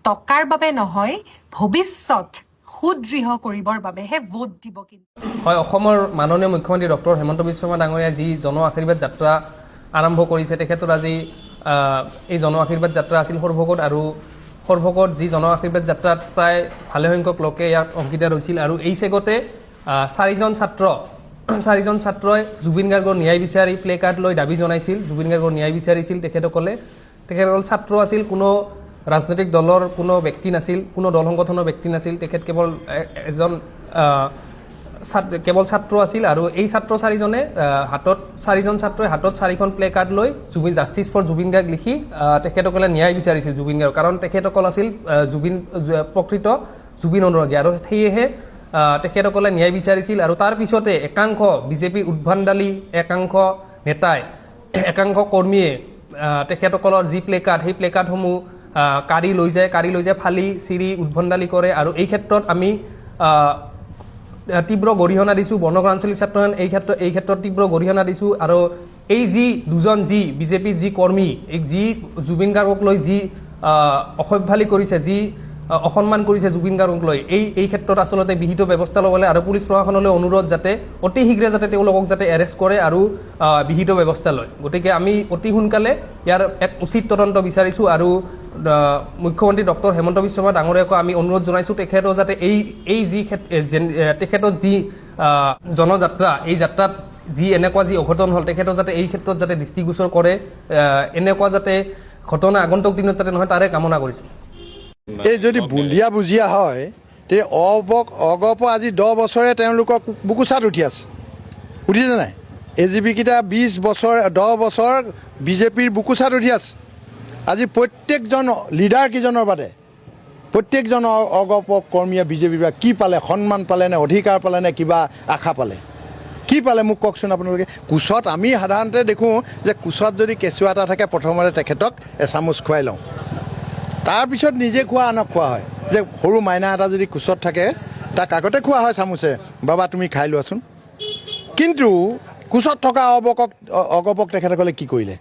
টকাৰ বাবে নহয়, ভৱিষ্যত সুদৃঢ় কৰিবৰ বাবেহে ভোট দিব। কিন্তু হয়, অসমৰ মাননীয় মুখ্যমন্ত্ৰী ডক্টৰ হেমন্ত বিশ্ব শৰ্মা ডাঙৰীয়াই যি জন আশীৰ্বাদ যাত্ৰা আৰম্ভ কৰিছে, তেখেতৰ আজি এই জন আশীৰ্বাদ যাত্ৰা আছিল সৰভোগত, আৰু সৰভোগত যি জন আশীৰ্বাদ যাত্ৰাত প্ৰায় ভালেসংখ্যক লোকে ইয়াত অংশীদাৰ হৈছিল। আৰু এই চেগতে চাৰিজন ছাত্ৰই জুবিন গাৰ্গৰ ন্যায় বিচাৰি প্লে কাৰ্ড লৈ দাবী জনাইছিল, জুবিন গাৰ্গৰ ন্যায় বিচাৰিছিল। তেখেতসকল ছাত্ৰ আছিল, কোনো ৰাজনৈতিক দলৰ কোনো ব্যক্তি নাছিল, কোনো দল সংগঠনৰ ব্যক্তি নাছিল। তেখেত কেৱল কেৱল ছাত্ৰ আছিল। আৰু এই ছাত্ৰ চাৰিজন ছাত্ৰই হাতত 4খন প্লে কাৰ্ড লৈ জাষ্টিছ ফৰ জুবিন গাৰ্গ লিখি তেখেতসকলে ন্যায় বিচাৰিছিল জুবিন গাৰ্গ, কাৰণ তেখেতসকল আছিল প্ৰকৃত জুবিন অনুৰাগী, আৰু সেয়েহে তেখেতসকলে ন্যায় বিচাৰিছিল। আৰু তাৰ পিছতে একাংশ বিজেপিৰ উদ্ভণ্ডালী একাংশ নেতাই, একাংশ কৰ্মীয়ে তেখেতসকলৰ যি প্লে কাৰ্ড, সেই প্লে কাৰ্ডসমূহ কাঢ়ি লৈ যায়, ফালি চিৰি উদ্ভণ্ডালী কৰে। আৰু এই ক্ষেত্ৰত আমি তীব্ৰ গৰিহণা দিছোঁ। বৰ্ণগড় আঞ্চলিক ছাত্ৰ সংঘ এই ক্ষেত্ৰত তীব্ৰ গৰিহণা দিছোঁ। আৰু এই যি দুজন বিজেপিৰ যি কৰ্মী, যি জুবিন গাৰ্গক লৈ যি অসভ্যালি কৰিছে, যি অসন্মান কৰিছে জুবিন গাৰ্গক লৈ, এই ক্ষেত্ৰত আচলতে বিহিত ব্যৱস্থা ল'বলৈ আৰু পুলিচ প্ৰশাসনলৈ অনুৰোধ, যাতে অতি শীঘ্ৰে যাতে তেওঁলোকক যাতে এৰেষ্ট কৰে আৰু বিহিত ব্যৱস্থা লয়। গতিকে আমি অতি সোনকালে ইয়াৰ এক উচিত তদন্ত বিচাৰিছোঁ। আৰু মুখ্যমন্ত্ৰী ডক্টৰ হেমন্ত বিশ্ব শৰ্মা ডাঙৰীয়াকো আমি অনুৰোধ জনাইছোঁ, তেখেতৰ যাতে তেখেতৰ যি জনযাত্ৰা, এই যাত্ৰাত যি এনেকুৱা যি অঘটন হ'ল, তেখেতৰ যাতে এই ক্ষেত্ৰত যাতে দৃষ্টিগোচৰ কৰে, এনেকুৱা যাতে ঘটনা আগন্তুক দিনত যাতে নহয়, তাৰে কামনা কৰিছোঁ। এই যদি বুন্দিয়া বুজিয়া হয়, তে অগপ আজি 10 বছৰে তেওঁলোকক বুকুচাত উঠিছে নাই? AGP-কেইটা 20 বছৰ 10 বছৰ বিজেপিৰ বুকুচাত উঠি আছে। আজি প্ৰত্যেকজন লিডাৰ কেইজনৰ বাদে প্ৰত্যেকজন অগপ কৰ্মীয়ে বিজেপিৰ পৰা কি পালে? সন্মান পালে নে অধিকাৰ পালে নে কিবা আশা পালে? কি পালে মোক কওকচোন আপোনালোকে। কোচত আমি সাধাৰণতে দেখোঁ যে কোচত যদি কেঁচুৱা এটা থাকে, প্ৰথমতে তেখেতক এচামুচ খুৱাই লওঁ, তাৰপিছত নিজে খোৱা আনক খোৱা হয়। যে সৰু মাইনা এটা যদি কোচত থাকে, তাক আগতে খোৱা হয় চামুচে, বাবা তুমি খাই লোৱাচোন। কিন্তু কোচত থকা অগপক তেখেতসকলে কি কৰিলে?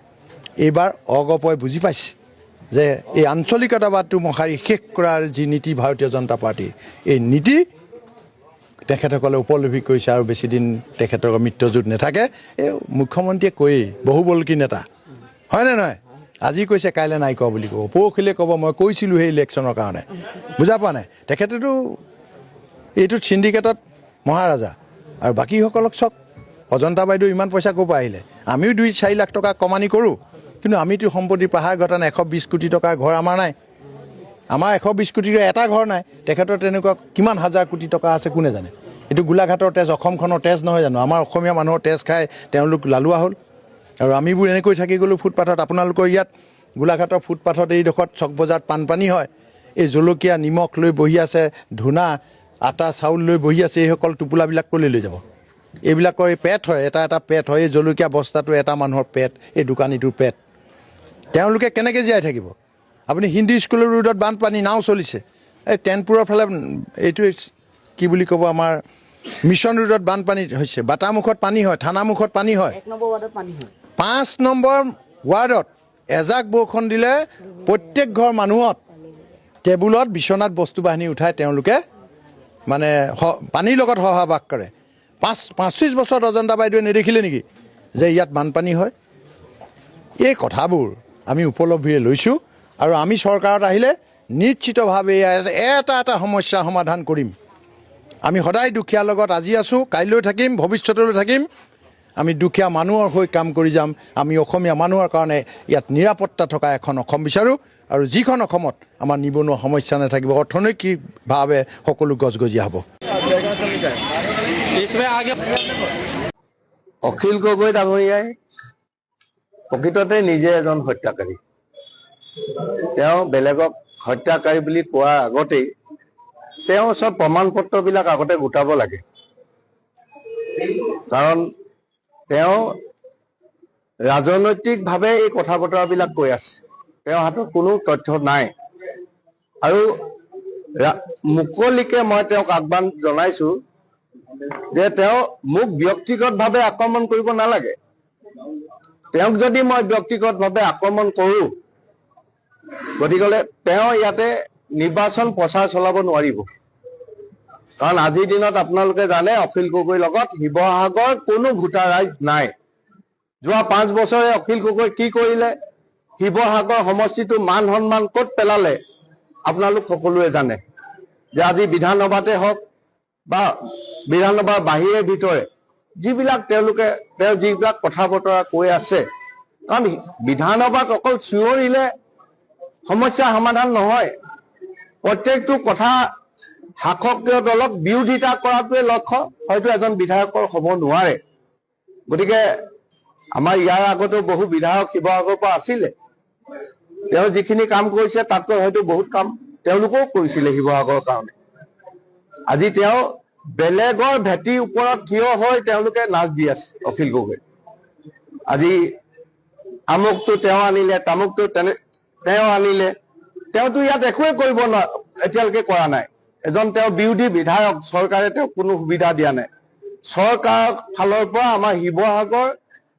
এইবাৰ অগপই বুজি পাইছে যে এই আঞ্চলিকতাবাদটো মহাৰি শেষ কৰাৰ যি নীতি ভাৰতীয় জনতা পাৰ্টীৰ, এই নীতি তেখেতসকলে উপলব্ধি কৰিছে। আৰু বেছিদিন তেখেতৰ মৃত্যুযুত নাথাকে। এই মুখ্যমন্ত্ৰীয়ে কৈয়ে বহুবল্কী নেতা, হয়নে নহয়? আজি কৈছে কাইলৈ নাই কোৱা বুলি ক'ব, পৰহিলৈ ক'ব মই কৈছিলোঁ সেই ইলেকশ্যনৰ কাৰণে। বুজা পোৱা নাই? তেখেতেতো এইটো চিণ্ডিকেটত মহাৰাজা। আৰু বাকীসকলক চাওক, অজন্তা বাইদেউ ইমান পইচা ক'ৰ পৰা আহিলে? আমিও 2-4 লাখ টকা কমানি কৰোঁ, কিন্তু আমিতো সম্পত্তি পাহাৰ ঘটা নাই। 120 কোটি টকাৰ ঘৰ আমাৰ নাই। আমাৰ 120 কোটিৰ এটা ঘৰ নাই। তেখেতৰ তেনেকুৱা কিমান হাজাৰ কোটি টকা আছে কোনে জানে? এইটো গোলাঘাটৰ তেজ, অসমখনৰ তেজ নহয় জানো? আমাৰ অসমীয়া মানুহৰ তেজ খাই তেওঁলোক লালোৱা হ'ল। আৰু আমিবোৰ এনেকৈ থাকি গ'লোঁ ফুটপাথত। আপোনালোকৰ ইয়াত গোলাঘাটৰ ফুটপাথত এইডোখৰত চক বজাৰত বানপানী হয়, এই জলকীয়া নিমখ লৈ বহি আছে, ধূনা আটা চাউল লৈ বহি আছে। এইসকল টোপোলাবিলাক ক'লৈ লৈ যাব? এইবিলাকৰ এই পেট হয়, এটা পেট হয়। এই জলকীয়া বস্তাটো এটা মানুহৰ পেট, এই দোকানীটোৰ পেট। তেওঁলোকে কেনেকৈ জীয়াই থাকিব? আপুনি হিন্দী স্কুলৰ ৰোডত বানপানী, নাও চলিছে। এই টেনপুৰৰ ফালে এইটো কি বুলি ক'ব, আমাৰ মিছন ৰোডত বানপানী হৈছে, বাটামুখত পানী হয়, থানামুখত পানী হয়, 5 নম্বৰ ৱাৰ্ডত এজাক বৰষুণ দিলে প্ৰত্যেক ঘৰ মানুহত টেবুলত বিচনাত বস্তু বাহিনী উঠাই তেওঁলোকে মানে পানীৰ লগত সহবাস কৰে। 25 বছৰত অজন্তা বাইদেৱে নেদেখিলে নেকি যে ইয়াত বানপানী হয়? এই কথাবোৰ আমি উপলব্ধিৰে লৈছোঁ। আৰু আমি চৰকাৰত আহিলে নিশ্চিতভাৱে এটা সমস্যা সমাধান কৰিম। আমি সদায় দুখীয়াৰ লগত আজি আছোঁ, কাইলৈ থাকিম, ভৱিষ্যতলৈ থাকিম। আমি দুখীয়া মানুহৰ হৈ কাম কৰি যাম। আমি অসমীয়া মানুহৰ কাৰণে ইয়াত নিৰাপত্তা থকা এখন অসম বিচাৰোঁ। আৰু যিখন অসমত আমাৰ নিবনুৱা সমস্যা নাথাকিব, অৰ্থনৈতিকভাৱে সকলো গজগজীয়া হ'ব। অখিল গগৈ ডাঙৰীয়াই প্ৰকৃততে নিজে এজন হত্যাকাৰী। তেওঁ বেলেগক হত্যাকাৰী বুলি কোৱাৰ আগতেই তেওঁ চব প্ৰমাণ পত্ৰবিলাক আগতে গোটাব লাগে। কাৰণ তেওঁ ৰাজনৈতিকভাৱে এই কথা বতৰাবিলাক কৈ আছে। তেওঁৰ হাতত কোনো তথ্য নাই। আৰু মুকলিকে মই তেওঁক আহ্বান জনাইছো যে তেওঁ মোক ব্যক্তিগতভাৱে আক্ৰমণ কৰিব নালাগে। তেওঁক যদি মই ব্যক্তিগতভাৱে আক্ৰমণ কৰো, গতিকে তেওঁ ইয়াতে নিৰ্বাচন প্ৰচাৰ চলাব নোৱাৰিব। কাৰণ আজিৰ দিনত আপোনালোকে জানে অখিল গগৈৰ লগত শিৱসাগৰ কোনো ভোটাৰ ৰাইজ নাই। যোৱা 5 বছৰে অখিল গগৈ কি কৰিলে, শিৱসাগৰ সমষ্টিটো মান সন্মান ক'ত পেলালে আপোনালোক সকলোৱে জানে। যে আজি বিধানসভাতে হওক বা বিধানসভাৰ বাহিৰে ভিতৰে যিবিলাক তেওঁ যিবিলাক কথা বতৰা কৈ আছে, কাৰণ বিধানসভাত অকল চিঞৰিলে সমস্যা সমাধান নহয়। প্ৰত্যেকটো কথা শাসকীয় দলক বিৰোধিতা কৰাটোৱে লক্ষ্য হয়তো এজন বিধায়কৰ হ'ব নোৱাৰে। গতিকে আমাৰ ইয়াৰ আগতেও বহু বিধায়ক শিৱসাগৰৰ পৰা আছিলে, তেওঁ যিখিনি কাম কৰিছে তাতকৈ হয়তো বহুত কাম তেওঁলোকেও কৰিছিলে শিৱসাগৰৰ কাৰণে। আজি তেওঁ বেলেগৰ ভেটিৰ ওপৰত থিয় হৈ তেওঁলোকে নাচ দি আছে অখিল গগৈ। আজি আমুকটো তেওঁ আনিলে, তামুকটো তেওঁ আনিলে, তেওঁতো ইয়াত একোৱে কৰিব এতিয়ালৈকে কৰা নাই। এজন তেওঁ বিৰোধী বিধায়ক, চৰকাৰে তেওঁক কোনো সুবিধা দিয়া নাই। চৰকাৰৰ ফালৰ পৰা আমাৰ শিৱসাগৰ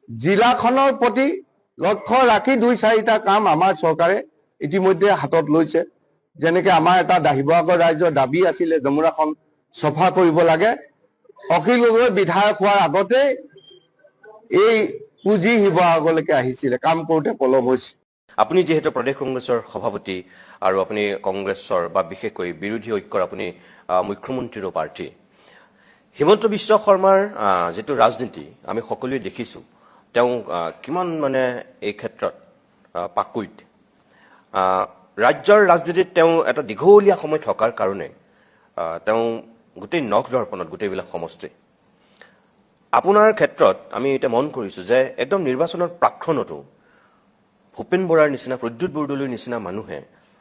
জিলাখনৰ প্ৰতি লক্ষ্য ৰাখি 2-4টা কাম আমাৰ চৰকাৰে ইতিমধ্যে হাতত লৈছে। যেনেকে আমাৰ এটা শিৱসাগৰ ৰাইজৰ দাবী আছিলে যমুনাখন চফা কৰিব লাগে। অখিল গগৈ বিধায়ক হোৱাৰ আগতেই এই পুঁজি শিৱসাগৰলৈকে আহিছিলে, কাম কৰোঁতে পলম হৈছে। আপুনি যিহেতু প্ৰদেশ কংগ্ৰেছৰ সভাপতি আৰু আপুনি কংগ্ৰেছৰ বা বিশেষকৈ বিৰোধী ঐক্যৰ আপুনি মুখ্যমন্ত্ৰীৰো প্ৰাৰ্থী, হিমন্ত বিশ্ব শৰ্মাৰ যিটো ৰাজনীতি আমি সকলোৱে দেখিছোঁ, তেওঁ কিমান মানে এই ক্ষেত্ৰত পাকৈত। ৰাজ্যৰ ৰাজনীতিত তেওঁ এটা দীঘলীয়া সময় থকাৰ কাৰণে তেওঁ গোটেই নখ দৰ্পণত গোটেইবিলাক সমষ্টি। আপোনাৰ ক্ষেত্ৰত আমি এতিয়া মন কৰিছোঁ যে একদম নিৰ্বাচনৰ প্ৰাক্ষণতো ভূপেন বৰাৰ নিচিনা, প্ৰদ্যুৎ বৰদলৈৰ নিচিনা মানুহে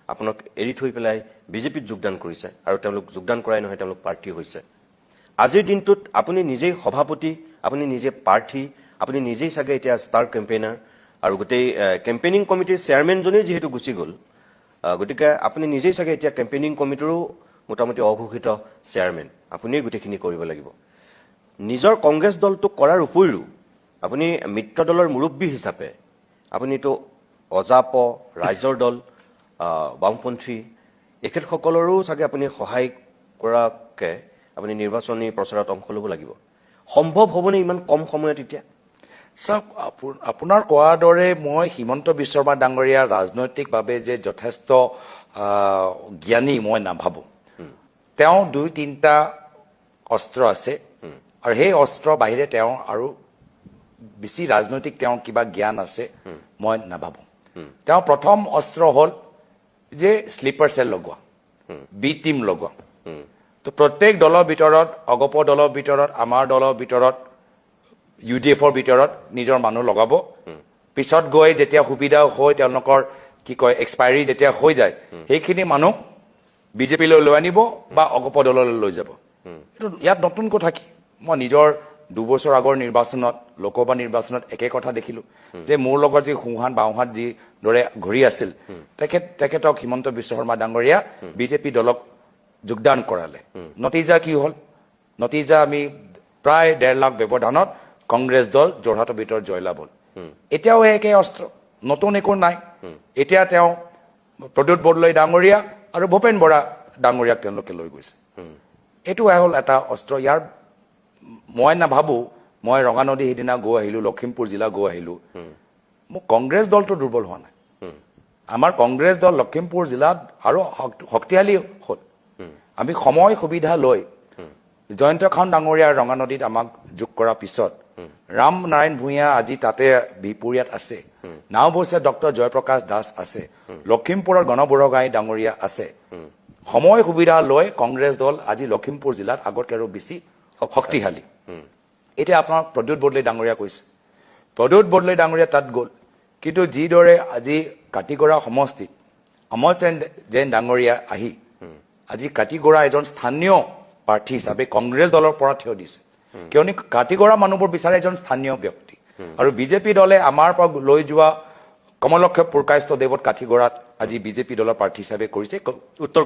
আপোনাক এৰি থৈ পেলাই বিজেপিত যোগদান কৰিছে আৰু তেওঁলোক যোগদান কৰাই নহয়, তেওঁলোক প্ৰাৰ্থী হৈছে। আজিৰ দিনটোত আপুনি নিজেই সভাপতি, আপুনি নিজে প্ৰাৰ্থী, আপুনি নিজেই চাগে এতিয়া ষ্টাৰ কেম্পেইনাৰ আৰু গোটেই কেম্পেইনিং কমিটিৰ চেয়াৰমেনজনেই যিহেতু গুচি গ'ল, গতিকে আপুনি নিজেই চাগে এতিয়া কেম্পেইনিং কমিটিৰো মোটামুটি অঘোষিত চেয়াৰমেন, আপুনিয়ে গোটেইখিনি কৰিব লাগিব। নিজৰ কংগ্ৰেছ দলটোক কৰাৰ উপৰিও আপুনি মিত্ৰ দলৰ মুৰব্বী হিচাপে আপুনিতো অজাপ, ৰাইজৰ দল, বামপন্থী এখেতসকলৰো চাগে আপুনি সহায় কৰাকে আপুনি নিৰ্বাচনী প্ৰচাৰত অংশ ল'ব লাগিব। সম্ভৱ হ'বনে ইমান কম সময়ত এতিয়া? চাওক, আপোনাৰ কোৱাৰ দৰে মই হিমন্ত বিশ্ব শৰ্মা ডাঙৰীয়া ৰাজনৈতিকভাৱে যে যথেষ্ট জ্ঞানী মই নাভাবোঁ। তেওঁ 2-3টা অস্ত্ৰ আছে আৰু সেই অস্ত্ৰৰ বাহিৰে তেওঁ আৰু বেছি ৰাজনৈতিক তেওঁৰ কিবা জ্ঞান আছে মই নাভাবোঁ। তেওঁ প্ৰথম অস্ত্ৰ হ'ল যে শ্লিপাৰ চেল লগোৱা, বি টিম লগোৱা। তো প্ৰত্যেক দলৰ ভিতৰত, অগপ দলৰ ভিতৰত, আমাৰ দলৰ ভিতৰত, UDFৰ ভিতৰত নিজৰ মানুহ লগাব। পিছত গৈ যেতিয়া সুবিধা হৈ তেওঁলোকৰ কি কয় এক্সপায়াৰী যেতিয়া হৈ যায়, সেইখিনি মানুহ বিজেপিলৈ লৈ আনিব বা অগপ দললৈ লৈ যাব। এইটো ইয়াত নতুন কথা কি, মই নিজৰ 2 বছৰ আগৰ নিৰ্বাচনত, লোকসভা নিৰ্বাচনত একে কথা দেখিলোঁ যে মোৰ লগত যি সোঁহাত বাওঁহাত যিদৰে ঘূৰি আছিল, তেখেতক হিমন্ত বিশ্ব শৰ্মা ডাঙৰীয়া বিজেপি দলক যোগদান কৰালে। নতিজা কি হ'ল? নতিজা আমি প্ৰায় 1.5 লাখ ব্যৱধানত কংগ্ৰেছ দল যোৰহাটৰ ভিতৰত জয়লাভ হ'ল। এতিয়াও একে অস্ত্ৰ, নতুন একো নাই। এতিয়া তেওঁ প্ৰদ্যুৎ বৰদলৈ ডাঙৰীয়া আৰু ভূপেন বৰা ডাঙৰীয়াক তেওঁলোকে লৈ গৈছে। এইটো হ'ল এটা অস্ত্ৰ। ইয়াৰ মই নাভাবোঁ, মই ৰঙানদী সিদিনা গৈ আহিলোঁ, লখিমপুৰ জিলা গৈ আহিলোঁ, মোক কংগ্ৰেছ দলটো দুৰ্বল হোৱা নাই। আমাৰ কংগ্ৰেছ দল লখিমপুৰ জিলাত আৰু শক্তিশালী হ'ল। আমি সময় সুবিধা লৈ জয়ন্ত খান ডাঙৰীয়া ৰঙানদীত আমাক যোগ কৰাৰ পিছত ৰাম নাৰায়ণ ভূঞা আজি তাতে বিহপুৰীয়াত আছে, নাওবৈচা ডক্টৰ জয়প্ৰকাশ দাস আছে, লখিমপুৰৰ গণবুঢ়াগোহাঁই ডাঙৰীয়া আছে। সময় সুবিধা লৈ কংগ্ৰেছ দল আজি লখিমপুৰ জিলাত আগতকৈ আৰু বেছি শক্তিশালী। এতিয়া আপোনাৰ প্ৰদ্যুৎ বৰদলৈ ডাঙৰীয়া কৈছে, প্ৰদ্যুৎ বৰদলৈ ডাঙৰীয়া তাত গ'ল, কিন্তু যিদৰে আজি কাটিগড়া সমষ্টিত অমৰ জৈন ডাঙৰীয়া আহি আজি কাটিগড়া এজন স্থানীয় প্ৰাৰ্থী হিচাপে কংগ্ৰেছ দলৰ পৰা থিয় দিছে। কিয়নো কাটিগড়া মানুহবোৰ বিচাৰে এজন স্থানীয় ব্যক্তি, আৰু বিজেপি দলে আমাৰ পৰা লৈ যোৱা কমলক্ষেপ পুৰকায়স্থ দেৱত কাঠিগড়াত আজি বিজেপি দলৰ প্ৰাৰ্থী হিচাপে কৰিছে উত্তৰ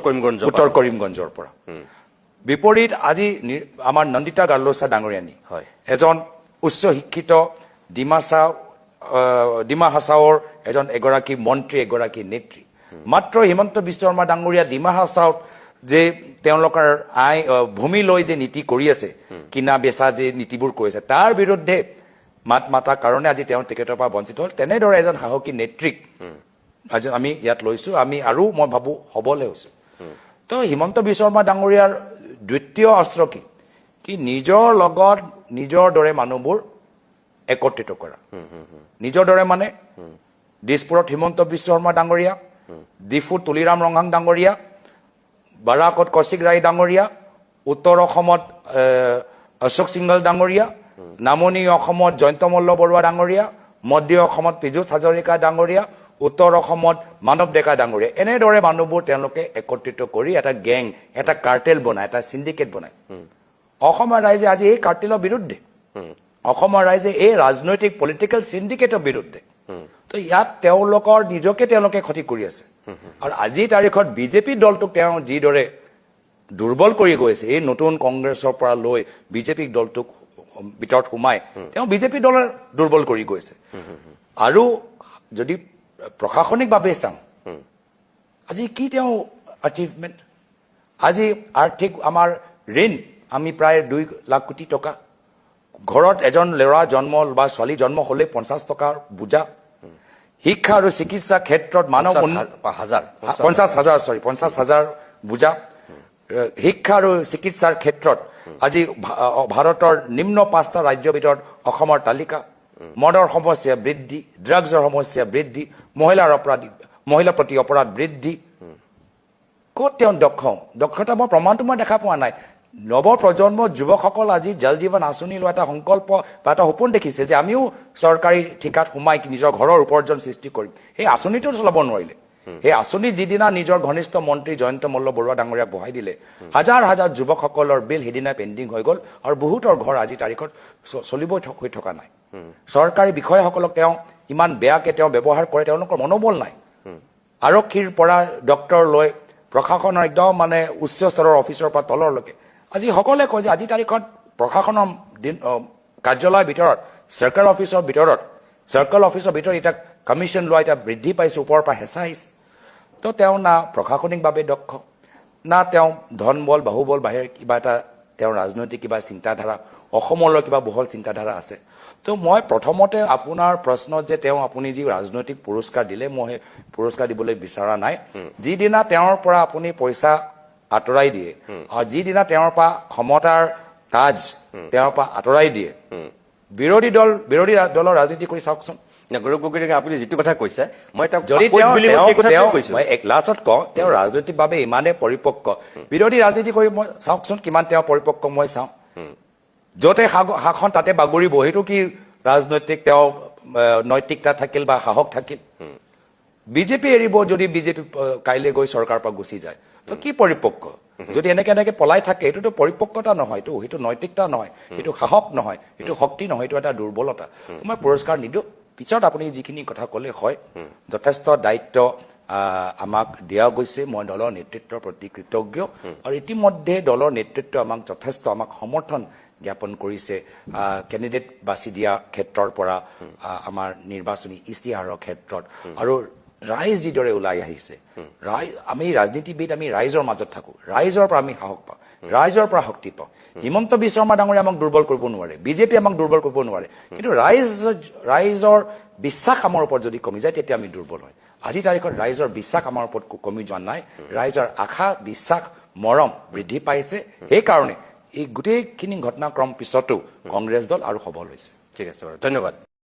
কৰিমগঞ্জৰ পৰা বিপৰীত আজি আমাৰ নন্দিতা গাৰ্লোচা ডাঙৰীয়ানী এজন উচ্চ শিক্ষিত ডিমা হাছাওৰ এগৰাকী মন্ত্ৰী এগৰাকী নেত্ৰী মাত্ৰ হিমন্ত বিশ্ব শৰ্মা ডাঙৰীয়া ডিমা হাছাওত যে তেওঁলোকৰ ভূমি লৈ যে নীতি কৰি আছে কিনা বেচা যে নীতিবোৰ কৰিছে তাৰ বিৰুদ্ধে মাত মাতাৰ কাৰণে আজি তেওঁ টিকেটৰ পৰা বঞ্চিত হ'ল তেনেদৰে এজন সাহসী নেত্ৰীক আজি আমি ইয়াত লৈছো আমি আৰু মই ভাবো হবলৈ হৈছো তো হিমন্ত বিশ্ব শৰ্মা ডাঙৰীয়াৰ দ্বিতীয় অস্ত্ৰ কি নিজৰ লগত নিজৰ দৰে মানুহবোৰ একত্ৰিত কৰা নিজৰ দৰে মানে দিছপুৰত হিমন্ত বিশ্ব শৰ্মা ডাঙৰীয়া ডিফুত তুলিৰাম ৰঙাং ডাঙৰীয়া বাৰাকত কৌশিক ৰায় ডাঙৰীয়া উত্তৰ অসমত অশোক সিংঘল ডাঙৰীয়া নামনি অসমত জয়ন্ত মল্ল বৰুৱা ডাঙৰীয়া মধ্য অসমত পীযুষ হাজৰিকা ডাঙৰীয়া উত্তৰ অসমত মানৱ ডেকা ডাঙৰীয়া এনেদৰে মানুহবোৰ তেওঁলোকে একত্ৰিত কৰি এটা গেং এটা কাৰ্টেল বনায় এটা সিন্ডিকেট বনায় অসমৰ ৰাইজে আজি এই কাৰ্টেলৰ বিৰুদ্ধে অসমৰ ৰাইজে এই ৰাজনৈতিক পলিটিকেল সিন্ডিকেটৰ বিৰুদ্ধে তো ইয়াত তেওঁলোকৰ নিজকে তেওঁলোকে ক্ষতি কৰি আছে আৰু আজিৰ তাৰিখত বিজেপি দলটোক তেওঁ যিদৰে দুৰ্বল কৰি গৈছে এই নতুন কংগ্ৰেছৰ পৰা লৈ বিজেপি দলটোক ভিতৰত সোমাই তেওঁ বিজেপি দলৰ দুৰ্বল কৰি গৈছে আৰু যদি প্ৰশাসনিকভাৱে চাম আজি কি তেওঁ আচিভমেণ্ট আজি আৰ্থিক আমাৰ ঋণ আমি প্ৰায় 2 লাখ কোটি টকা ঘৰত এজন ল'ৰা জন্ম বা ছোৱালী জন্ম হ'লে 50 টকাৰ বুজা শিক্ষা আৰু চিকিৎসা ক্ষেত্ৰত মানৱ 50,000 বুজা শিক্ষা আৰু চিকিৎসাৰ ক্ষেত্ৰত আজি ভাৰতৰ নিম্ন 5টা ৰাজ্যৰ ভিতৰত অসমৰ তালিকা মদৰ সমস্যা বৃদ্ধি ড্ৰাগছৰ সমস্যা বৃদ্ধি মহিলাৰ প্ৰতি অপৰাধ বৃদ্ধি ক'ত তেওঁ দক্ষতা মই প্ৰমাণটো মই দেখা পোৱা নাই নৱ প্ৰজন্মৰ যুৱকসকল আজি জল জীৱন আঁচনি লোৱা এটা সংকল্প বা এটা সপোন দেখিছে যে আমিও চৰকাৰী ঠিকাত সোমাই নিজৰ ঘৰৰ উপাৰ্জন সৃষ্টি কৰিম সেই আঁচনিটো চলাব নোৱাৰিলে এই আঁচনি যিদিনা নিজৰ ঘনিষ্ঠ মন্ত্ৰী জয়ন্ত মল্ল বৰুৱা ডাঙৰীয়াক বহাই দিলে হাজাৰ হাজাৰ যুৱকসকলৰ বিল সেইদিনা পেণ্ডিং হৈ গ'ল আৰু বহুতৰ ঘৰ আজি তাৰিখত চলিব হৈ থকা নাই চৰকাৰী বিষয়াসকলক তেওঁ ইমান বেয়াকে তেওঁ ব্যৱহাৰ কৰে তেওঁলোকৰ মনোবল নাই আৰক্ষীৰ পৰা ডক্টৰ লৈ প্ৰশাসনৰ একদম মানে উচ্চ স্তৰৰ অফিচৰ পৰা তলৰলৈকে আজি সকলোৱে কয় যে আজি তাৰিখত প্ৰশাসনৰ কাৰ্যালয়ৰ ভিতৰত চাৰ্কল অফিচৰ ভিতৰত এটা কমিশ্যন লোৱা এটা বৃদ্ধি পাইছে ওপৰৰ পৰা হেঁচা আহিছে তো তেওঁ না প্ৰশাসনিকভাৱে দক্ষ না তেওঁ ধন বল বাহুবল বাহিৰ কিবা এটা তেওঁৰ ৰাজনৈতিক কিবা চিন্তাধাৰা অসমলৈ কিবা বহল চিন্তাধাৰা আছে তো মই প্ৰথমতে আপোনাৰ প্ৰশ্ন যে তেওঁ আপুনি যি ৰাজনৈতিক পুৰস্কাৰ দিলে মই পুৰস্কাৰ দিবলৈ বিচৰা নাই যিদিনা তেওঁৰ পৰা আপুনি পইচা আঁতৰাই দিয়ে আৰু যিদিনা তেওঁৰ পৰা ক্ষমতাৰ তাজ তেওঁৰ পৰা আঁতৰাই দিয়ে বিৰোধী দলৰ ৰাজনীতি কৰি চাওকচোন গৌৰৱ গগৈ আপুনি যিটো কথা কৈছে মই লাষ্টত কওঁ তেওঁ ৰাজনৈতিকভাৱে ইমানে পৰিপক্ক বিৰোধী ৰাজনীতি কৰি মই চাওকচোন কিমান তেওঁ পৰিপক্ক মই চাওঁ য'তে শাসন তাতে বাগৰিব সেইটো কি ৰাজনৈতিক তেওঁ নৈতিকতা থাকিল বা সাহস থাকিল বিজেপি এৰিব যদি বিজেপি কাইলৈ গৈ চৰকাৰৰ পৰা গুচি যায় তো কি পৰিপক্ক যদি এনেকে পলাই থাকে এইটোতো পৰিপক্কতা নহয় সেইটো নৈতিকতা নহয় সেইটো সাহস নহয় সেইটো শক্তি নহয় এইটো এটা দুৰ্বলতা মই পুৰস্কাৰ নিদিওঁ পিছত আপুনি যিখিনি কথা ক'লে হয় যথেষ্ট দায়িত্ব আমাক দিয়া গৈছে মই দলৰ নেতৃত্বৰ প্ৰতি কৃতজ্ঞ আৰু ইতিমধ্যে দলৰ নেতৃত্ব যথেষ্ট আমাক সমৰ্থন জ্ঞাপন কৰিছে কেণ্ডিডেট বাছি দিয়া ক্ষেত্ৰৰ পৰা আমাৰ নিৰ্বাচনী ইস্তিহাৰৰ ক্ষেত্ৰত আৰু ৰাইজ যিদৰে ওলাই আহিছে আমি ৰাজনীতিবিদ আমি ৰাইজৰ মাজত থাকোঁ ৰাইজৰ পৰা আমি সাহস পাওঁ ৰাইজৰ পৰা শক্তি পাওঁ হিমন্ত বিশ্ব শৰ্মা ডাঙৰীয়া আমাক দুৰ্বল কৰিব নোৱাৰে বিজেপি আমাক দুৰ্বল কৰিব নোৱাৰে কিন্তু ৰাইজৰ বিশ্বাস আমাৰ ওপৰত যদি কমি যায় তেতিয়া আমি দুৰ্বল হয় আজি তাৰিখত ৰাইজৰ বিশ্বাস আমাৰ ওপৰত কমি যোৱা নাই ৰাইজৰ আশা বিশ্বাস মৰম বৃদ্ধি পাইছে সেইকাৰণে এই গোটেইখিনি ঘটনাক্ৰম পিছতো কংগ্ৰেছ দল আৰু সবল হৈছে ঠিক আছে বাৰু ধন্যবাদ